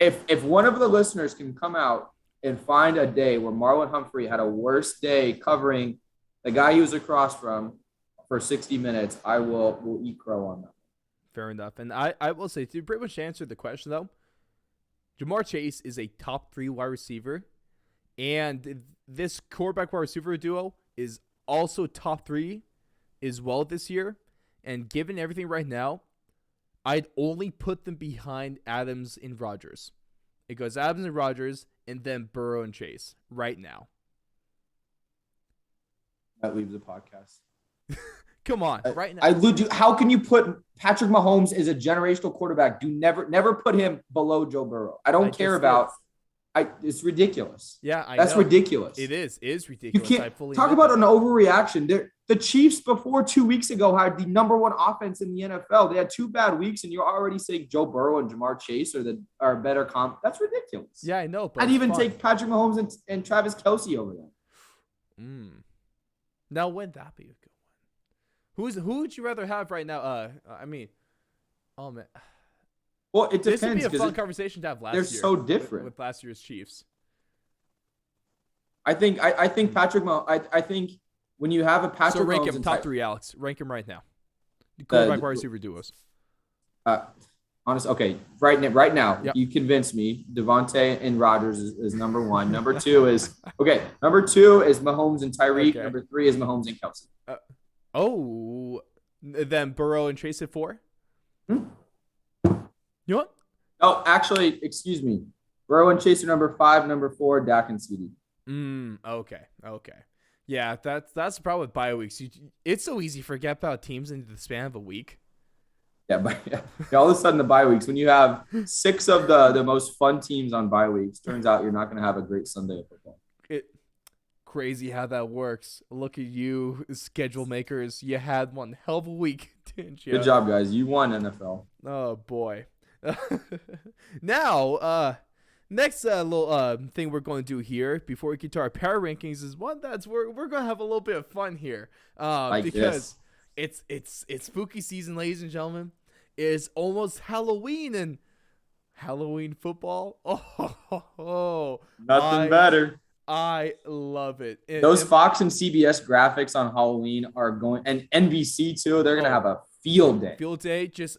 If one of the listeners can come out and find a day where Marlon Humphrey had a worse day covering the guy he was across from for 60 minutes, I will eat crow on that. Fair enough. And I will say, to pretty much answer the question, though, Jamar Chase is a top 3 wide receiver. And this quarterback wide receiver duo is also top 3 as well this year. And given everything right now, I'd only put them behind Adams and Rodgers. It goes Adams and Rodgers, and then Burrow and Chase right now. That leaves the podcast. Come on, right now. How can you put Patrick Mahomes as a generational quarterback? Never put him below Joe Burrow. I don't care about. It's ridiculous. Yeah, I That's know. ridiculous. It is ridiculous. You can't talk about an overreaction. The Chiefs before 2 weeks ago had the number 1 offense in the NFL. They had 2 bad weeks, and you're already saying Joe Burrow and Jamar Chase are better comp. That's ridiculous. Yeah, I know. But I'd even take Patrick Mahomes and Travis Kelce over them. Now, wouldn't that be a good one? Who would you rather have right now? Oh man. Well, it depends. This would be a fun conversation to have last year. They're so different with last year's Chiefs. I think Patrick Mahomes. I think when you have a Patrick Mahomes, rank him top 3, Alex. Rank him right now. The quarterback wide receiver duos. Honest. Okay, right now, yep. You convinced me. Devontae and Rodgers is number 1. Number 2 is Number 2 is Mahomes and Tyreek. Okay. Number 3 is Mahomes and Kelce. Then Burrow and Chase at 4. You know what? Oh, actually, excuse me. Burrow and Chase are number 5. Number 4, Dak and CD. Okay. Yeah, that's the problem with bye weeks. It's so easy to forget about teams in the span of a week. Yeah, but all of a sudden the bye weeks, when you have 6 of the most fun teams on bye weeks, turns out you're not going to have a great Sunday of football. crazy how that works. Look at you, schedule makers. You had one hell of a week, didn't you? Good job, guys. You won NFL. Oh boy. Now, next little thing we're going to do here before we get to our power rankings is one that's we're going to have a little bit of fun here. Because it's spooky season, ladies and gentlemen. It's almost Halloween, and Halloween football. Oh, Nothing better. I love it. Those Fox and CBS graphics on Halloween are going, and NBC too. They're gonna have a field day. Field day. Just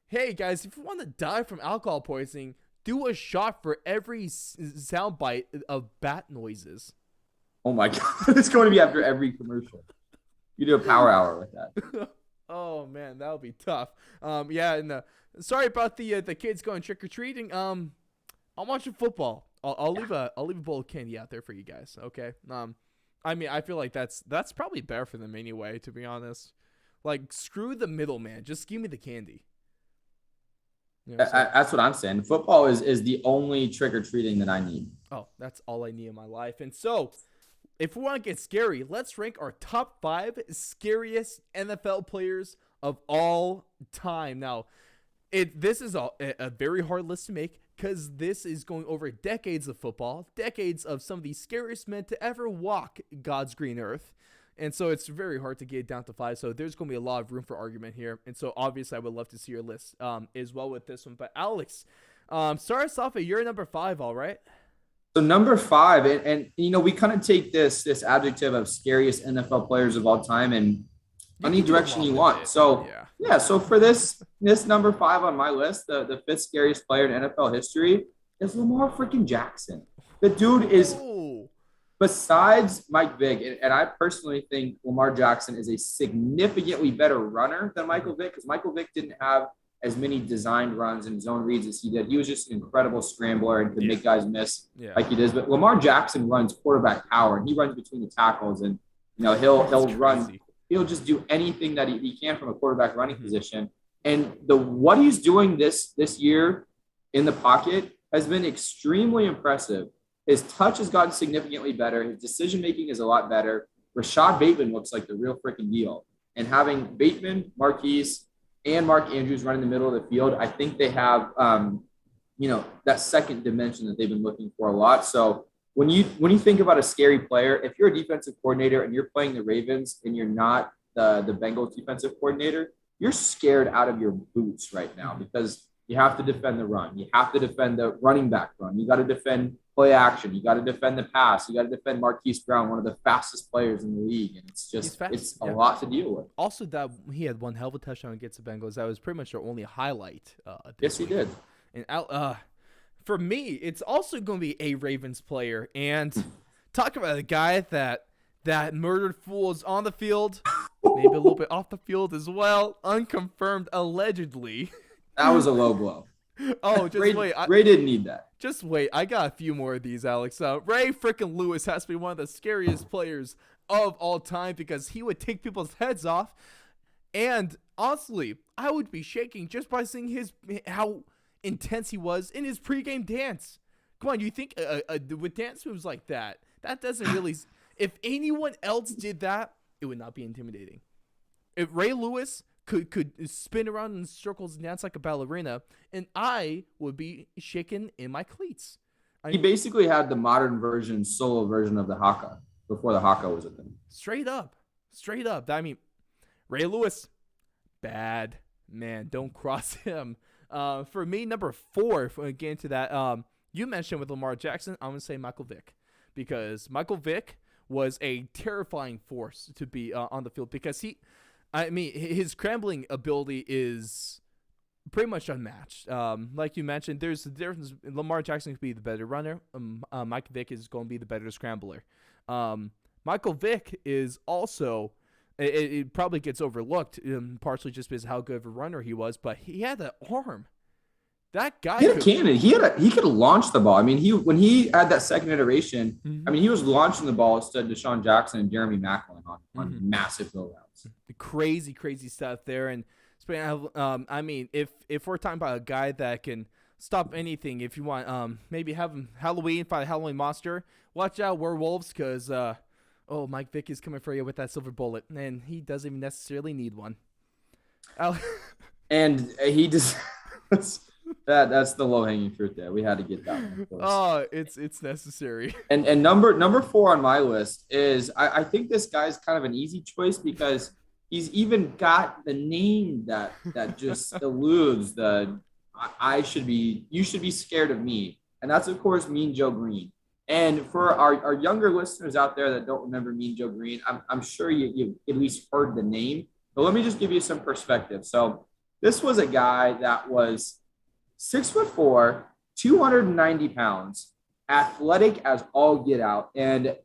hey guys, if you want to die from alcohol poisoning, do a shot for every soundbite of bat noises. Oh my god, it's going to be after every commercial. You do a power hour with that. Oh man, that'll be tough. Yeah, and sorry about the kids going trick or treating. I'm watching football. I'll leave a bowl of candy out there for you guys. Okay. I mean, I feel like that's probably better for them anyway. To be honest, like screw the middleman. Just give me the candy. You know, that's what I'm saying. Football is the only trick or treating that I need. Oh, that's all I need in my life. And so, if we want to get scary, let's rank our top 5 scariest NFL players of all time. Now, this is a very hard list to make because this is going over decades of football, decades of some of the scariest men to ever walk God's green earth. And so it's very hard to get it down to 5. So there's going to be a lot of room for argument here. And so obviously I would love to see your list as well with this one. But Alex, start us off at your number 5, all right? So number 5, and you know, we kind of take this adjective of scariest NFL players of all time and any direction you want. So yeah, so for this number 5 on my list, the 5th scariest player in NFL history is Lamar freaking Jackson. The dude is, besides Mike Vick, and I personally think Lamar Jackson is a significantly better runner than Michael Vick, because Michael Vick didn't have as many designed runs and zone reads as he did. He was just an incredible scrambler and could make guys miss like he does. But Lamar Jackson runs quarterback power, and he runs between the tackles, and you know he'll run. He'll just do anything that he can from a quarterback running position. And what he's doing this year in the pocket has been extremely impressive. His touch has gotten significantly better. His decision-making is a lot better. Rashad Bateman looks like the real freaking deal. And having Bateman, Marquise, and Mark Andrews run in the middle of the field, I think they have, that second dimension that they've been looking for a lot. So when you think about a scary player, if you're a defensive coordinator and you're playing the Ravens and you're not the Bengals defensive coordinator, you're scared out of your boots right now because you have to defend the run. You have to defend the running back run. You got to defend play action. You got to defend the pass. You got to defend Marquise Brown, one of the fastest players in the league. And it's a lot to deal with. Also, that he had one hell of a touchdown against the Bengals. That was pretty much their only highlight. Yes, he did. And for me, it's also going to be a Ravens player. And talk about a guy that murdered fools on the field, maybe a little bit off the field as well, unconfirmed allegedly. That was a low blow. Oh, just wait. Ray didn't need that. Just wait. I got a few more of these, Alex. Ray frickin' Lewis has to be one of the scariest players of all time because he would take people's heads off. And honestly, I would be shaking just by seeing how intense he was in his pregame dance. Come on, you think with dance moves like that doesn't really... If anyone else did that, it would not be intimidating. If Ray Lewis could spin around in circles and dance like a ballerina, and I would be shaken in my cleats. He basically had the modern solo version of the haka before the haka was a thing. Straight up. I mean, Ray Lewis, bad man. Don't cross him. For me, number 4, if we get into that, you mentioned with Lamar Jackson, I'm going to say Michael Vick, because Michael Vick was a terrifying force to be on the field because his scrambling ability is pretty much unmatched. Like you mentioned, there's a difference. Lamar Jackson could be the better runner. Mike Vick is going to be the better scrambler. Michael Vick is also, it probably gets overlooked, partially just because of how good of a runner he was, but he had that arm. That guy, he had a cannon. He could launch the ball. I mean, when he had that second iteration, I mean, he was launching the ball instead of Deshaun Jackson and Jeremy Maclin on massive go routes. Crazy stuff there. And I mean, if we're talking about a guy that can stop anything if you want. Maybe have Halloween, find a Halloween monster. Watch out, werewolves, because Mike Vick is coming for you with that silver bullet, and he doesn't even necessarily need one. And he just that's the low hanging fruit there. We had to get that one. Of course. Oh, it's necessary. And number 4 on my list is I think this guy's kind of an easy choice because he's even got the name that just eludes the you should be scared of me. And that's, of course, Mean Joe Green. And for our younger listeners out there that don't remember Mean Joe Green, I'm sure you at least heard the name. But let me just give you some perspective. So this was a guy that was 6'4", 290 pounds, athletic as all get out. And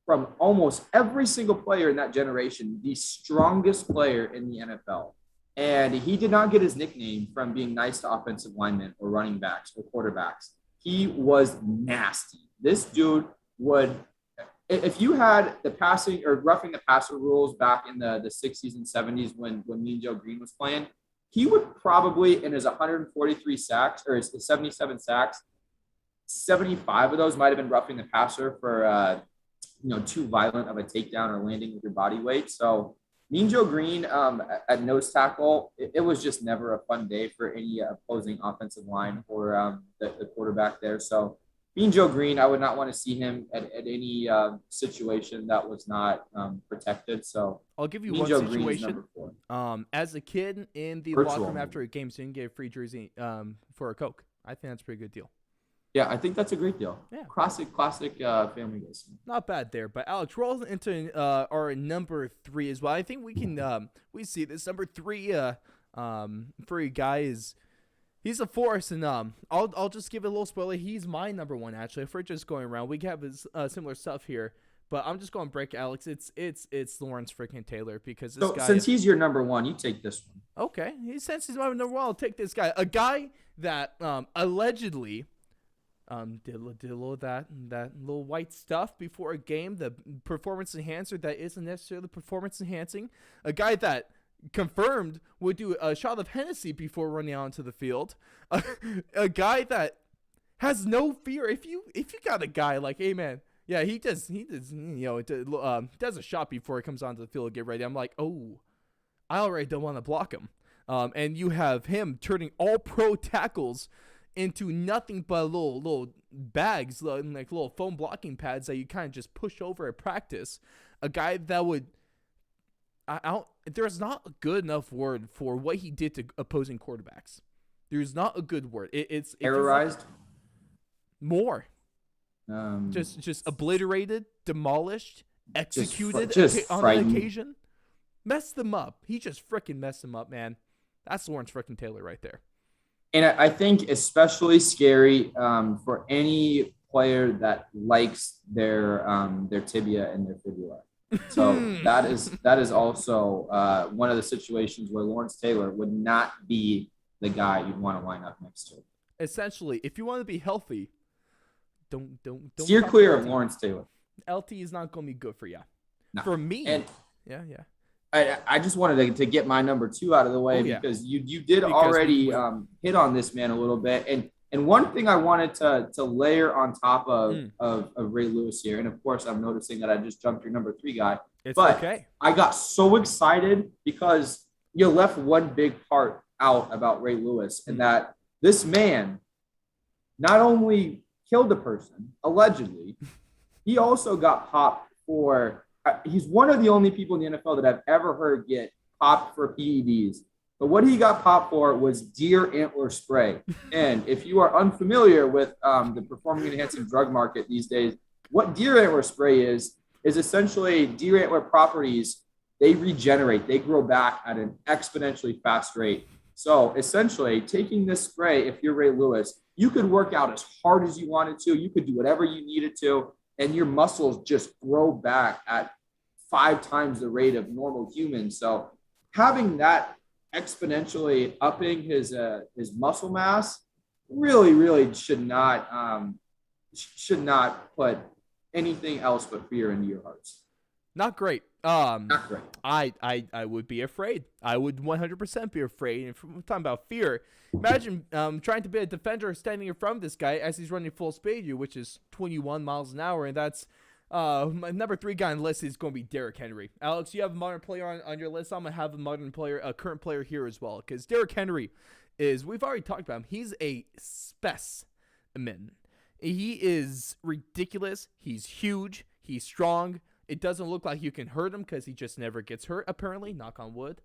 from almost every single player in that generation, the strongest player in the NFL. And he did not get his nickname from being nice to offensive linemen or running backs or quarterbacks. He was nasty. This dude would, if you had the passing or roughing the passer rules back in the 60s and 70s when Mean Joe Green was playing, he would probably, in his 143 sacks or his 77 sacks, 75 of those might have been roughing the passer for, too violent of a takedown or landing with your body weight. So Mean Joe Green at nose tackle, it was just never a fun day for any opposing offensive line or the quarterback there. So Mean Joe Green, I would not want to see him at any situation that was not protected. So I'll give you Mean one Joe situation. As a kid in the locker room after a game, so you can get a free jersey for a Coke. I think that's a pretty good deal. Yeah, I think that's a great deal. Yeah. Classic family days. Not bad there. But Alex, roll into our number 3 as well. I think we can we see this number 3 for a guy is he's a force, and I'll just give it a little spoiler. He's my number 1 actually. If we're just going around, we have similar stuff here. But I'm just going to break Alex. It's Lawrence freaking Taylor because this guy. Since he's your number 1, you take this one. Okay, since he's my number 1, I'll take this guy. A guy that allegedly. Did a little of that little white stuff before a game, the performance enhancer that isn't necessarily performance enhancing. A guy that confirmed would do a shot of Hennessy before running onto the field. A guy that has no fear. If you got a guy like, hey man, yeah, he does a shot before he comes onto the field to get ready. I'm like, oh, I already don't want to block him. And you have him turning all pro tackles into nothing but little bags, like little foam blocking pads that you kind of just push over at practice. A guy that would, there's not a good enough word for what he did to opposing quarterbacks. There's not a good word. It's terrorized. More. Just obliterated, demolished, executed just on an occasion. Messed them up. He just freaking messed them up, man. That's Lawrence freaking Taylor right there. And I think especially scary for any player that likes their tibia and their fibula. So that is also one of the situations where Lawrence Taylor would not be the guy you'd want to line up next to. Essentially, if you want to be healthy, don't steer clear of Lawrence Taylor. LT is not going to be good for you. No. For me, and yeah. I just wanted to get my number 2 out of the way because you did already hit on this man a little bit. And one thing I wanted to layer on top of Ray Lewis here, and of course I'm noticing that I just jumped your number 3 guy. But okay. I got so excited because you left one big part out about Ray Lewis, and that this man not only killed a person, allegedly, he also got popped for he's one of the only people in the NFL that I've ever heard get popped for PEDs. But what he got popped for was deer antler spray. And if you are unfamiliar with the performance enhancing drug market these days, what deer antler spray is essentially deer antler properties. They regenerate. They grow back at an exponentially fast rate. So essentially taking this spray, if you're Ray Lewis, you could work out as hard as you wanted to. You could do whatever you needed to. And your muscles just grow back at 5 times the rate of normal humans. So having that exponentially upping his muscle mass really should not put anything else but fear into your hearts. Not great. Not great. I would be afraid. I would 100% be afraid. And if we're talking about fear, imagine trying to be a defender standing in front of this guy as he's running full speed you, which is 21 miles an hour, and that's my number 3 guy on the list is going to be Derrick Henry. Alex, you have a modern player on your list. I'm gonna have a current player here as well, because Derrick Henry we've already talked about him. He's a specimen. He is ridiculous. He's huge. He's strong. It doesn't look like you can hurt him because he just never gets hurt, apparently. Knock on wood.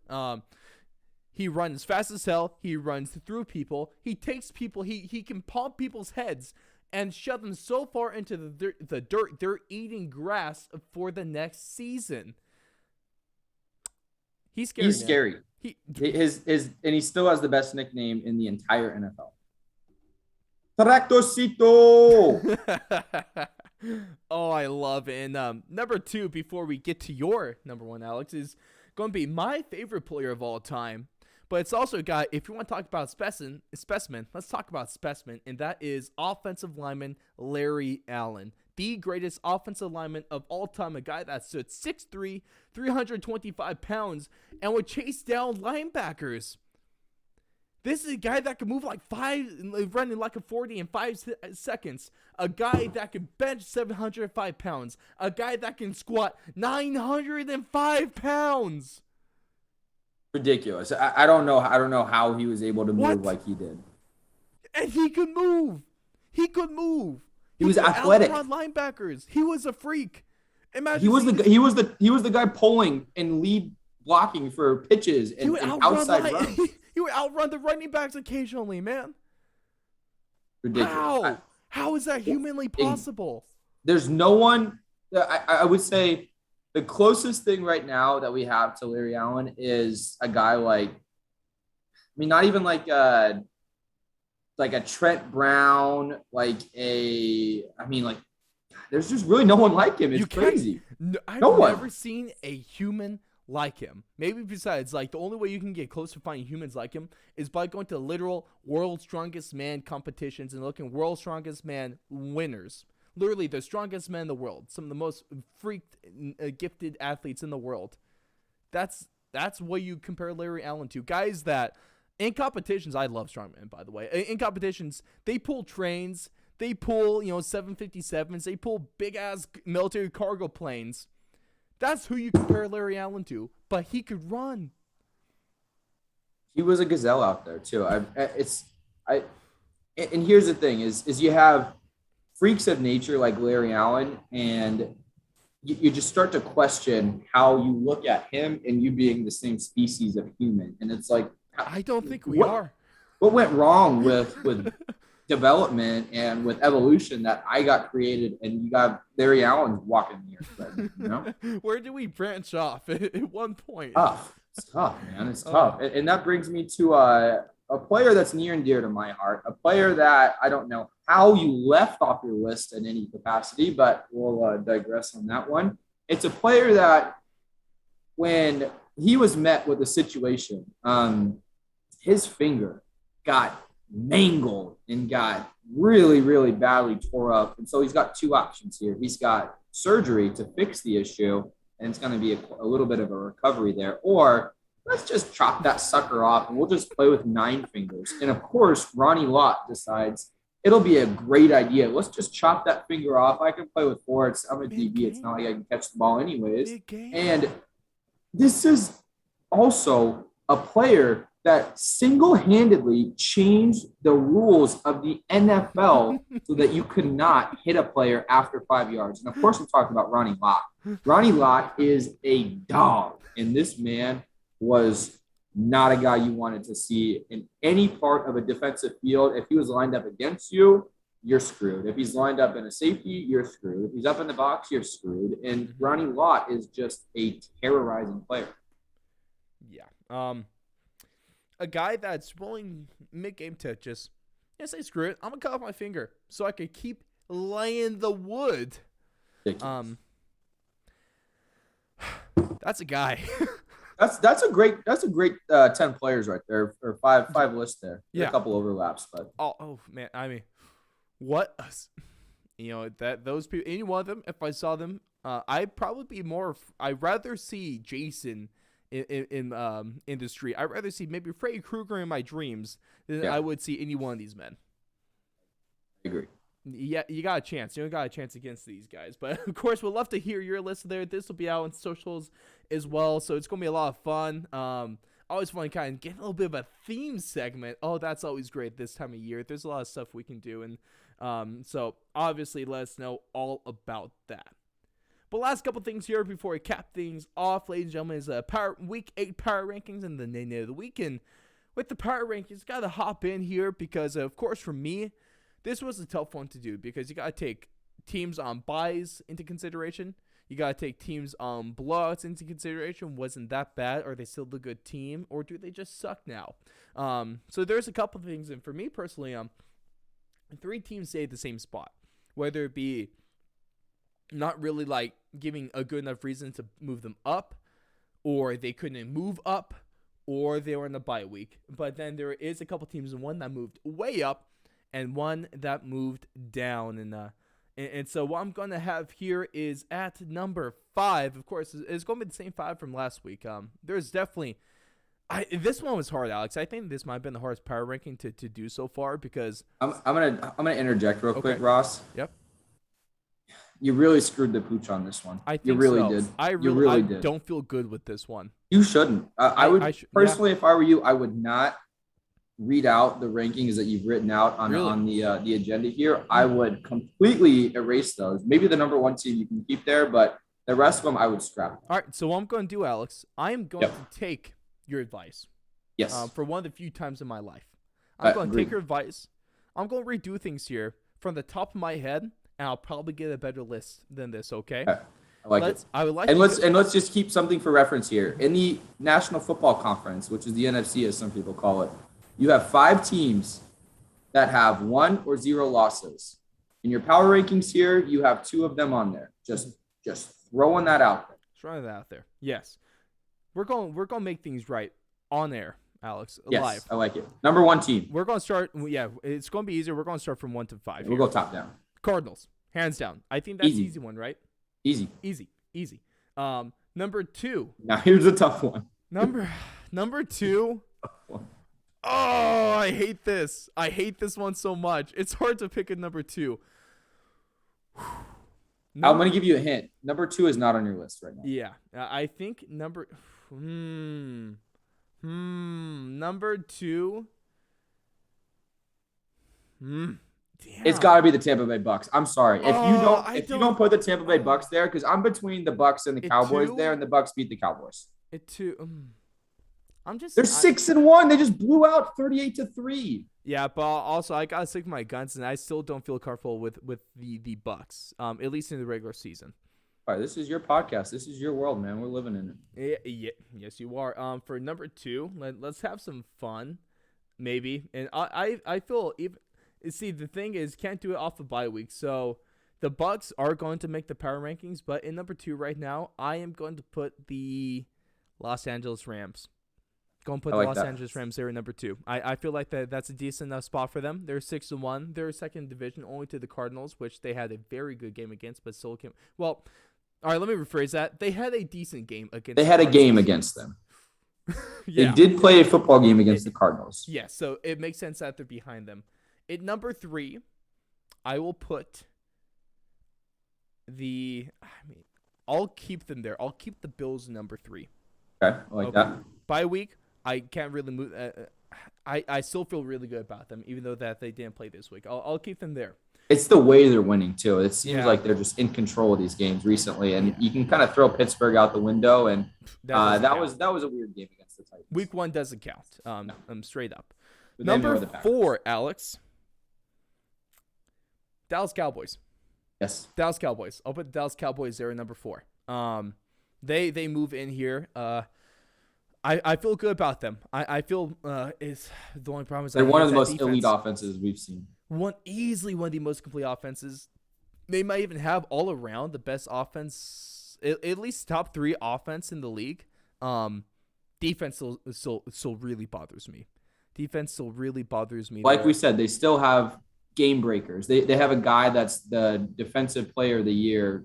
He runs fast as hell. He runs through people. He takes people. He can pump people's heads and shove them so far into the dirt, they're eating grass for the next season. He's scary. He's scary. And he still has the best nickname in the entire NFL. Tractosito. Oh, I love it. And number 2, before we get to your number 1, Alex, is going to be my favorite player of all time. But it's also a guy, if you want to talk about specimen, let's talk about specimen, and that is offensive lineman Larry Allen. The greatest offensive lineman of all time, a guy that stood 6'3", 325 pounds, and would chase down linebackers. This is a guy that can move running like a 40 in 5 seconds. A guy that can bench 705 pounds. A guy that can squat 905 pounds. Ridiculous. I don't know how he was able to move like he did. And he could move. He was athletic. Outrun linebackers. He was a freak. Imagine he was the guy pulling and lead blocking for pitches and outside runs. He would outrun the running backs occasionally, man. Ridiculous. How is that humanly possible? There's no one. I would say the closest thing right now that we have to Larry Allen is a guy not even like a Trent Brown, there's just really no one like him. It's crazy. I've never seen a human like him. Maybe besides, the only way you can get close to finding humans like him is by going to literal world's strongest man competitions and looking world's strongest man winners. Literally the strongest men in the world. Some of the most freaked, gifted athletes in the world. That's what you compare Larry Allen to. Guys that, in competitions, I love strongmen, by the way. In competitions, they pull trains. They pull, 757s. They pull big-ass military cargo planes. That's who you compare Larry Allen to. But he could run. He was a gazelle out there, too. And here's the thing, is you have freaks of nature like Larry Allen, and you just start to question how you look at him and you being the same species of human. And it's like, I don't think we are. What went wrong with development and with evolution that I got created and you got Larry Allen walking here? Where do we branch off at one point? It's tough, man. It's tough. And that brings me to a player that's near and dear to my heart, a player that I don't know how you left off your list in any capacity, but we'll digress on that one. It's a player that when he was met with a situation, his finger got mangled and got really, really badly tore up. And so he's got 2 options here. He's got surgery to fix the issue, and it's going to be a little bit of a recovery there. Or let's just chop that sucker off and we'll just play with 9 fingers. And of course, Ronnie Lott decides it'll be a great idea. Let's just chop that finger off. I can play with 4. I'm a DB. It's not like I can catch the ball anyways. And this is also a player that single-handedly changed the rules of the NFL so that you could not hit a player after 5 yards. And of course, I'm talking about Ronnie Lott. Ronnie Lott is a dog, and this man was not a guy you wanted to see in any part of a defensive field. If he was lined up against you, you're screwed. If he's lined up in a safety, you're screwed. If he's up in the box, you're screwed. And Ronnie Lott is just a terrorizing player. Yeah. A guy that's willing mid-game to just say, screw it, I'm going to cut off my finger so I could keep laying the wood. That's a guy. That's a great 10 players right there, or five lists there. Yeah. A couple overlaps, but oh man, I mean, what that those people, any one of them, if I saw them I'd probably be more. I'd rather see Jason in the street. I'd rather see maybe Freddy Krueger in my dreams than I would see any one of these men. I agree. Yeah, you got a chance. You got a chance against these guys. But, of course, we'd love to hear your list there. This will be out on socials as well, so it's going to be a lot of fun. Always want to kind of get a little bit of a theme segment. Oh, that's always great this time of year. There's a lot of stuff we can do, and so obviously let us know all about that. But last couple things here before we cap things off, ladies and gentlemen, is Week 8 Power Rankings and the Name of the Week. And with the Power Rankings, got to hop in here because, of course, for me, this was a tough one to do because you got to take teams on buys into consideration. You got to take teams on blowouts into consideration. Wasn't that bad? Are they still a good team? Or do they just suck now? So there's a couple of things. And for me personally, 3 teams stay at the same spot. Whether it be not really like giving a good enough reason to move them up, or they couldn't move up, or they were in the bye week. But then there is a couple teams, and one that moved way up, and one that moved down. And so what I'm going to have here is at number 5, of course, it's going to be the same 5 from last week. There's definitely, this one was hard, Alex. I think this might have been the hardest power ranking to do so far because I'm gonna interject real quick, Ross. Yep. You really screwed the pooch on this one. I think you really so. did. I really did. Don't feel good with this one. You shouldn't. I would personally, yeah. if I were you, I would not read out the rankings that you've written out on the agenda here. I would completely erase those. Maybe the number 1 team you can keep there, but the rest of them I would scrap. All right. So what I'm going to do, Alex, I am going to take your advice. Yes. For one of the few times in my life, I'm going to take your advice. I'm going to redo things here from the top of my head, and I'll probably get a better list than this. Okay. I like it. I would like. And let's just keep something for reference here. In the National Football Conference, which is the NFC as some people call it, you have 5 teams that have 1 or 0 losses. In your power rankings here, you have 2 of them on there. Just throwing that out there. Throwing that out there. Yes. We're going to make things right on air, Alex. Yes, live. I like it. Number 1 team. We're going to start. Yeah, it's going to be easier. We're going to start from 1 to 5. We'll go top down. Cardinals, hands down. I think that's the easy one, right? Easy. Number 2. Now here's a tough one. Number 2. Oh, I hate this. I hate this one so much. It's hard to pick a number 2. I'm going to give you a hint. Number 2 is not on your list right now. Yeah, I think number 2. Damn. It's got to be the Tampa Bay Bucks. I'm sorry. If you don't put the Tampa Bay Bucks there, because I'm between the Bucks and the Cowboys there, and the Bucks beat the Cowboys. They're 6-1. They just blew out 38-3. Yeah, but also I gotta stick to my guns, and I still don't feel comfortable with the Bucks. At least in the regular season. All right, this is your podcast. This is your world, man. We're living in it. Yeah, yes, you are. For number 2, let's have some fun, maybe. And I feel even. See, the thing is, can't do it off the bye week. So the Bucks are going to make the power rankings, but in number 2 right now, I am going to put the Los Angeles Rams. Go and put the Los Angeles Rams there in number 2. I feel like that's a decent enough spot for them. They're 6-1. They're second division, only to the Cardinals, which they had a very good game against, but still came. Well, all right, let me rephrase that. They had a decent game against. They had a game against them. Yeah. They did play a football game against the Cardinals. Yeah, so it makes sense that they're behind them. At number 3, I will put I'll keep them there. I'll keep the Bills number 3. Okay, I like that. Bye week, I can't really move. I still feel really good about them, even though that they didn't play this week. I'll keep them there. It's the way they're winning too. It seems like they're just in control of these games recently, and you can kind of throw Pittsburgh out the window. And that was a weird game against the Titans. Week 1 doesn't count. Straight up. But number 4, Alex. Dallas Cowboys. Yes. Dallas Cowboys. I'll put the Dallas Cowboys there at number 4. They move in here. I feel good about them. I feel is the only problem is they're one of the most elite offenses we've seen. Easily one of the most complete offenses. They might even have all around the best offense, at least top 3 offense in the league. Defense still really bothers me. Like we said, they still have game breakers. They have a guy that's the defensive player of the year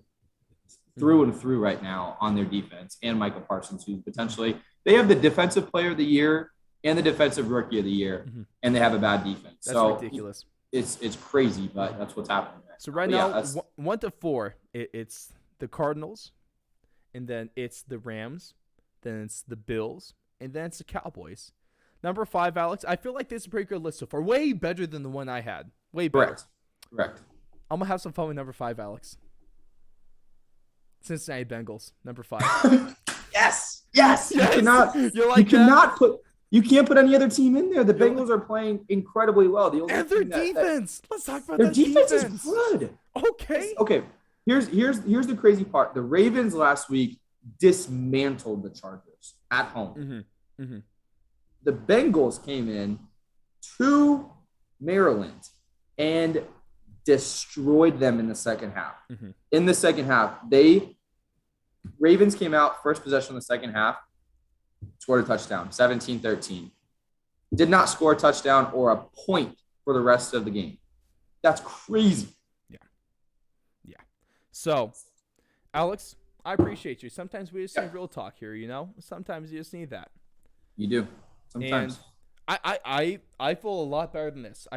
through and through right now on their defense, and Michael Parsons, who's potentially they have the defensive player of the year and the defensive rookie of the year, and they have a bad defense. That's ridiculous. It's crazy, but that's what's happening. So right now, 1 to 4, it's the Cardinals, and then it's the Rams, then it's the Bills, and then it's the Cowboys. Number 5, Alex, I feel like this is a pretty good list so far. Way better than the one I had. Way better. Correct. I'm going to have some fun with number 5, Alex. Cincinnati Bengals, number 5. Yes. You can't put any other team in there. The Bengals are playing incredibly well. And their defense. Let's talk about their defense. Is good. Okay. Here's the crazy part. The Ravens last week dismantled the Chargers at home. The Bengals came in to Maryland and destroyed them in the second half. In the second half, Ravens came out first possession in the second half, scored a touchdown, 17-13. Did not score a touchdown or a point for the rest of the game. That's crazy. Yeah. So, Alex, I appreciate you. Sometimes we just need real talk here, you know? Sometimes you just need that. You do. Sometimes. And I feel a lot better than this.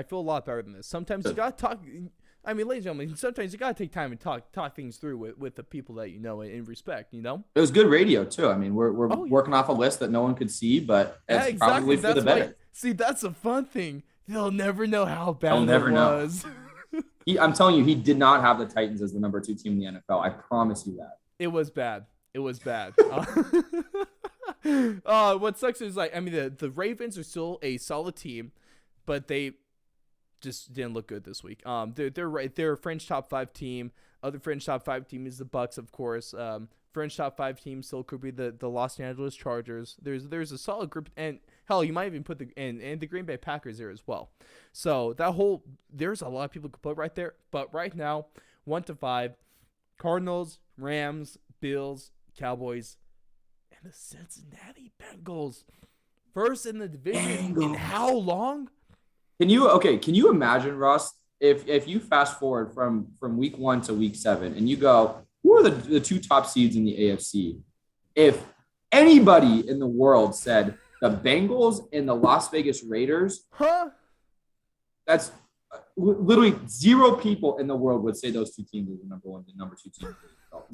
Sometimes you got to talk. I mean, ladies and gentlemen, sometimes you got to take time and talk things through with the people that you know and respect, you know? It was good radio, too. I mean, we're working off a list that no one could see, but it's probably for the better. See, that's a fun thing. They'll never know how bad it was. I'm telling you, he did not have the Titans as the number 2 team in the NFL. I promise you that. It was bad. What sucks is, like, I mean, the Ravens are still a solid team, but they just didn't look good this week. They're a fringe top 5 team. Other fringe top 5 team is the Bucks, of course. Fringe top 5 team still could be the Los Angeles Chargers. There's a solid group, and hell, you might even put the Green Bay Packers there as well. So there's a lot of people could put right there. But right now, 1 to 5, Cardinals, Rams, Bills, Cowboys, and the Cincinnati Bengals. First in the division in how long? Can you imagine, Russ, if you fast forward from week 1 to week 7 and you go, who are the 2 top seeds in the AFC? If anybody in the world said the Bengals and the Las Vegas Raiders, that's literally 0 people in the world would say those 2 teams are the number 1 and number 2 teams.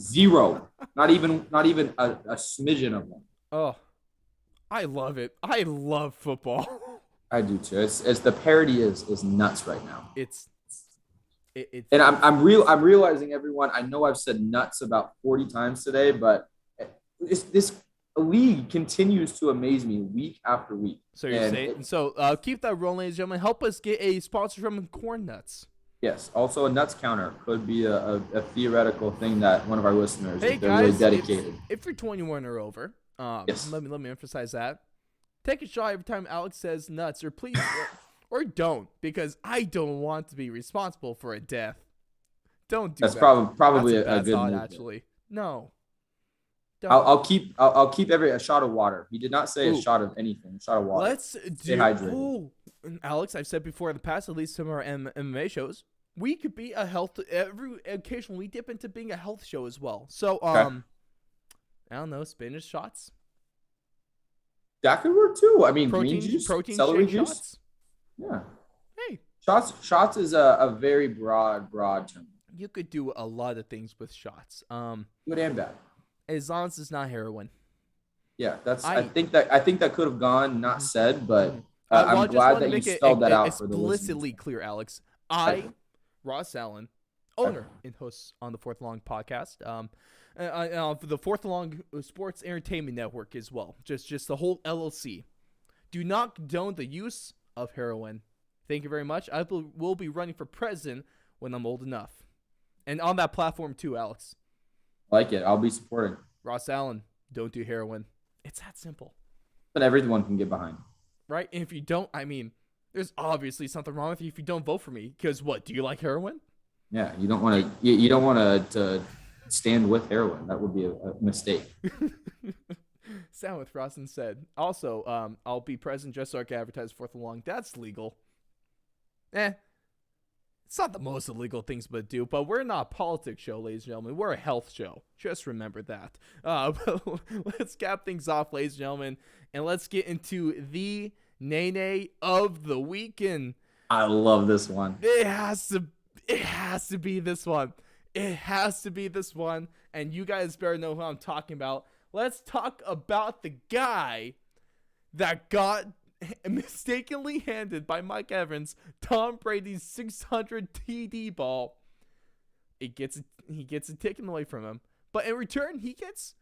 0. Not even a smidgen of them. Oh, I love it. I love football. I do too. It's the parody is nuts right now. And I'm realizing, everyone. I know I've said nuts about 40 times today, but this league continues to amaze me week after week. So you're saying keep that rolling, ladies and gentlemen. Help us get a sponsor from Corn Nuts. Yes. Also, a nuts counter could be a theoretical thing that one of our listeners, hey if they're guys, really dedicated. If you're 21 or over, yes. let me emphasize that. Take a shot every time Alex says nuts, or please, or don't, because I don't want to be responsible for a death. Don't do That's that. probably That's a good thought, move. actually. No. I'll keep a shot of water. He did not say a shot of anything. A shot of water. Let's Stay hydrated. Alex, I've said before in the past, at least some of our MMA shows, we could be a health. Occasionally, we dip into being a health show as well. So, I don't know, spinach shots. That could work too. I mean, protein green juice, protein celery shake juice. Shots. Yeah. Hey. Shots is a very broad term. You could do a lot of things with shots. Good and bad. As long as it's not heroin. Yeah, I think that could have gone not said, but I'm glad that you spelled that out for the listeners. Explicitly clear, Alex. Ross Allen, owner and host on the Fourth Long podcast, for the Fourth Long Sports Entertainment Network as well. Just the whole LLC. Do not condone the use of heroin. Thank you very much. I will be running for president when I'm old enough, and on that platform too, Alex. Like it. I'll be supporting. Ross Allen, don't do heroin. It's that simple. But everyone can get behind. Right? And if you don't, I mean, there's obviously something wrong with you if you don't vote for me. Because what? Do you like heroin? Yeah, you don't want to. You don't want to stand with heroin. That would be a mistake. Sound with Ross said. Also, I'll be present just so I can advertise Fourth and Long. That's legal. It's not the most illegal things to do, but we're not a politics show, ladies and gentlemen. We're a health show. Just remember that. But let's cap things off, ladies and gentlemen, and let's get into the nay of the weekend. I love this one. It has to be this one. It has to be this one, and you guys better know who I'm talking about. Let's talk about the guy that got mistakenly handed by Mike Evans Tom Brady's 600 TD ball. He gets it taken away from him, but in return he gets,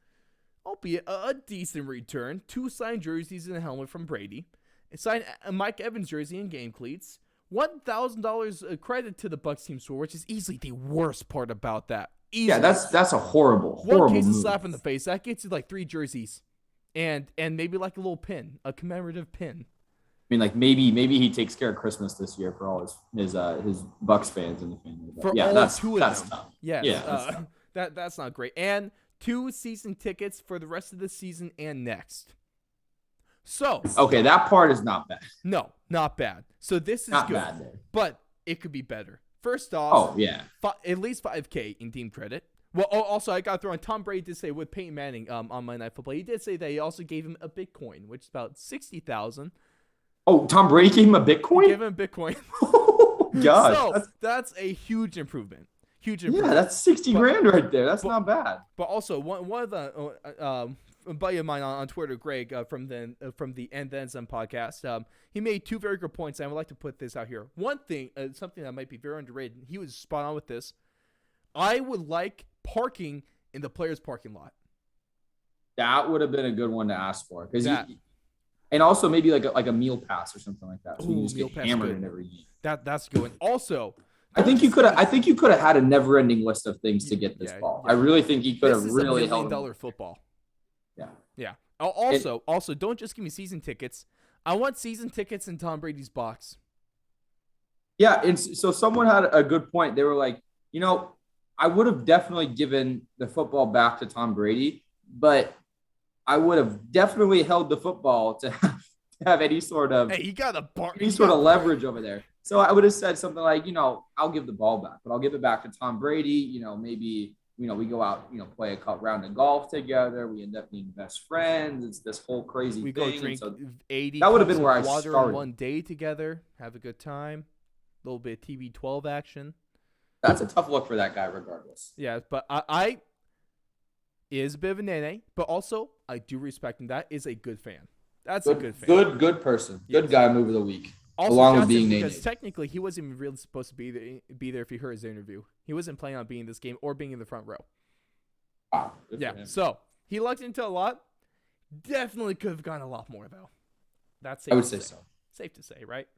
albeit a decent return, 2 signed jerseys and a helmet from Brady, a signed Mike Evans jersey and game cleats, $1,000 credit to the Bucs team store, which is easily the worst part about that. Easily. Yeah, that's a horrible one case move. of slap in the face. That gets you like 3 jerseys. And maybe like a little pin, a commemorative pin. I mean, like maybe he takes care of Christmas this year for all his Bucks fans in the family. But For yeah, all that's 2 of that's them. tough. Yes, Yeah, that's not great. And 2 season tickets for the rest of the season and next. So okay, that part is not bad. no, not bad. So this is Not good, bad there. but it could be better. First off, Oh yeah, at least $5,000 in team credit. Well, also I got thrown. Tom Brady did say with Peyton Manning on Monday Night Football, he did say that he also gave him a Bitcoin, which is about 60,000. Oh, Tom Brady gave him a Bitcoin? Give him a Bitcoin. Oh, gosh. So that's a huge improvement. Huge improvement. Yeah, that's 60 grand right there. That's not bad. But also one of the a buddy of mine on Twitter, Greg, from the And Then Some podcast, he made 2 very good points. And I would like to put this out here. One thing, something that might be very underrated. He was spot on with this. I would like parking in the players' parking lot. That would have been a good one to ask for, and also maybe like a meal pass or something like that. So you just meal get pass hammered good. in every game. That's good. Also, I think you could have had a never-ending list of things to get this ball. yeah. I really think you could have this is really $1 held million him. football. Yeah. Yeah. Also, don't just give me season tickets. I want season tickets in Tom Brady's box. Yeah, and so someone had a good point. They were like, I would have definitely given the football back to Tom Brady, but I would have definitely held the football to have any sort of Hey, he got a any sort of leverage over there. So I would have said something like, I'll give the ball back, but I'll give it back to Tom Brady. Maybe we go out, play a round of golf together. We end up being best friends. It's this whole crazy we thing. go drink So 80 that would have cups been where I of water started. in one day together, have a good time, a little bit of TB12 action. That's a tough look for that guy, regardless. Yeah, but I is a bit of a nene, but also I do respect him. That is a good fan. That's a good fan. Good person. Yes. Good guy move of the week. Also, along with Johnson, being because named. technically he wasn't even really supposed to be there if you heard his interview. He wasn't planning on being in this game or being in the front row. Wow. Good for Yeah, him. so he lucked into a lot. Definitely could have gone a lot more though. That's safe I would to say so. Safe to say, right?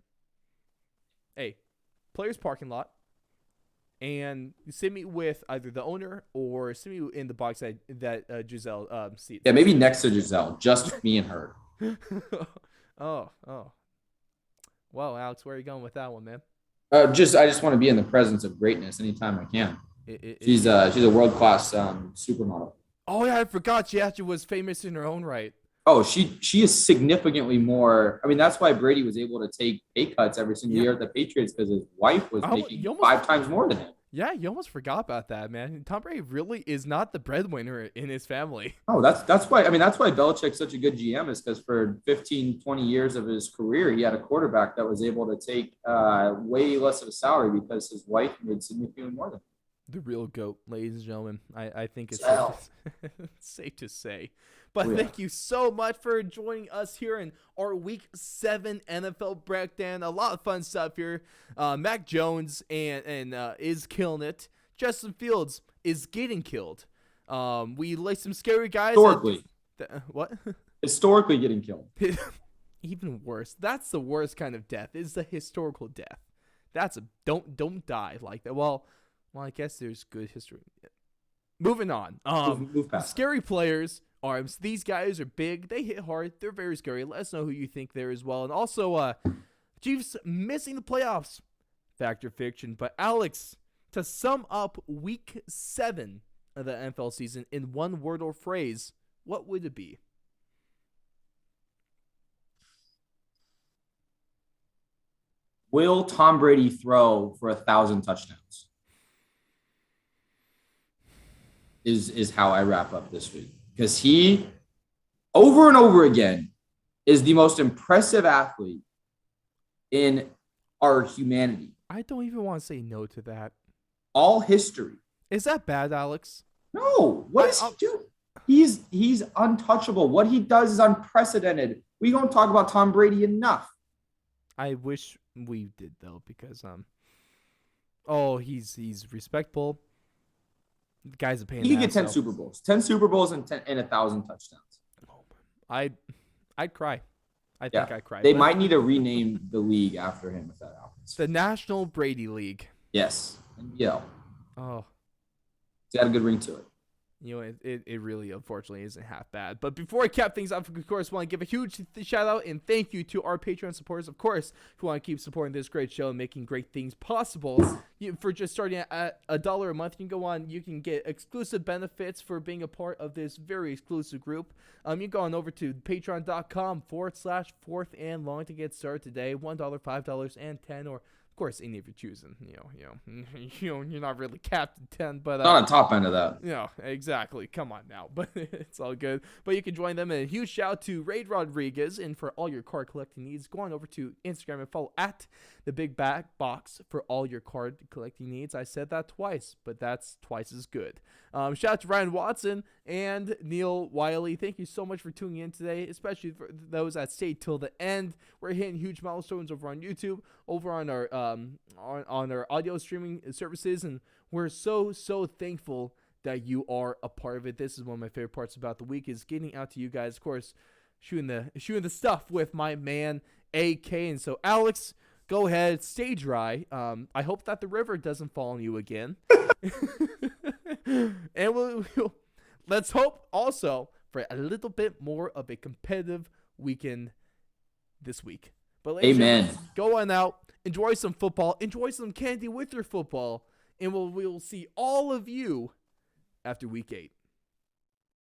Hey, players parking lot, and send me with either the owner or send me in the box that Giselle seats. Yeah, maybe next to Giselle, just me and her. oh. Well, Alex, where are you going with that one, man? I just want to be in the presence of greatness anytime I can. She's a world-class supermodel. Oh yeah, I forgot. She actually was famous in her own right. Oh, she is significantly more. I mean, that's why Brady was able to take pay cuts every single year at the Patriots, because his wife was making 5 times more than him. Yeah, you almost forgot about that, man. Tom Brady really is not the breadwinner in his family. Oh, that's why. I mean, that's why Belichick's such a good GM, is because for 15, 20 years of his career, he had a quarterback that was able to take way less of a salary because his wife made significantly more than him. The real GOAT, ladies and gentlemen. I think it's safe to say. But thank you so much for joining us here in our Week 7 NFL breakdown. A lot of fun stuff here. Mac Jones and is killing it. Justin Fields is getting killed. We like some scary guys. Historically. What? Historically getting killed. Even worse. That's the worst kind of death. Is the historical death. That's don't die like that. Well, I guess there's good history. Moving on. Move past. Scary players. Arms. These guys are big. They hit hard. They're very scary. Let us know who you think there as well. And also, Chiefs missing the playoffs. Fact or fiction. But Alex, to sum up Week 7 of the NFL season in one word or phrase, what would it be? will Tom Brady throw for 1,000 touchdowns? Is how I wrap up this week. Because he, over and over again, is the most impressive athlete in our humanity. I don't even want to say no to that. All history. Is that bad, Alex? No. What is he doing? He's untouchable. What he does is unprecedented. We don't talk about Tom Brady enough. I wish we did though, because he's respectable. The guy's a pain. He could get 10 Super Bowls. 10 Super Bowls and 1,000 touchdowns. I'd cry. I think I'd cry. They might need to rename the league after him if that happens. The National Brady League. Yes. Yeah. Oh. It's got a good ring to it. You know, it really, unfortunately, isn't half bad. But before I cap things off, of course, I want to give a huge shout out and thank you to our Patreon supporters. Of course, if you want to keep supporting this great show and making great things possible, for just starting at $1 a month, you can go on. You can get exclusive benefits for being a part of this very exclusive group. You can go on over to patreon.com/fourth and long to get started today. $1, $5, and $10, or of course, any of you choosing, you're not really capped at 10, but not on top end of that. Exactly. Come on now, but it's all good. But you can join them. And a huge shout out to Raid Rodriguez, and for all your card collecting needs, go on over to Instagram and follow at the Big Back Box for all your card collecting needs. I said that twice, but that's twice as good. Shout out to Ryan Watson and Neil Wiley. Thank you so much for tuning in today, especially for those that stayed till the end. We're hitting huge milestones over on YouTube, over on our on our audio streaming services, and we're so thankful that you are a part of it. This is one of my favorite parts about the week, is getting out to you guys. Of course, shooting the stuff with my man AK. And so, Alex, go ahead, stay dry. I hope that the river doesn't fall on you again. And let's hope also for a little bit more of a competitive weekend this week. But amen. Go on out, enjoy some football, enjoy some candy with your football, and we will see all of you after week 8.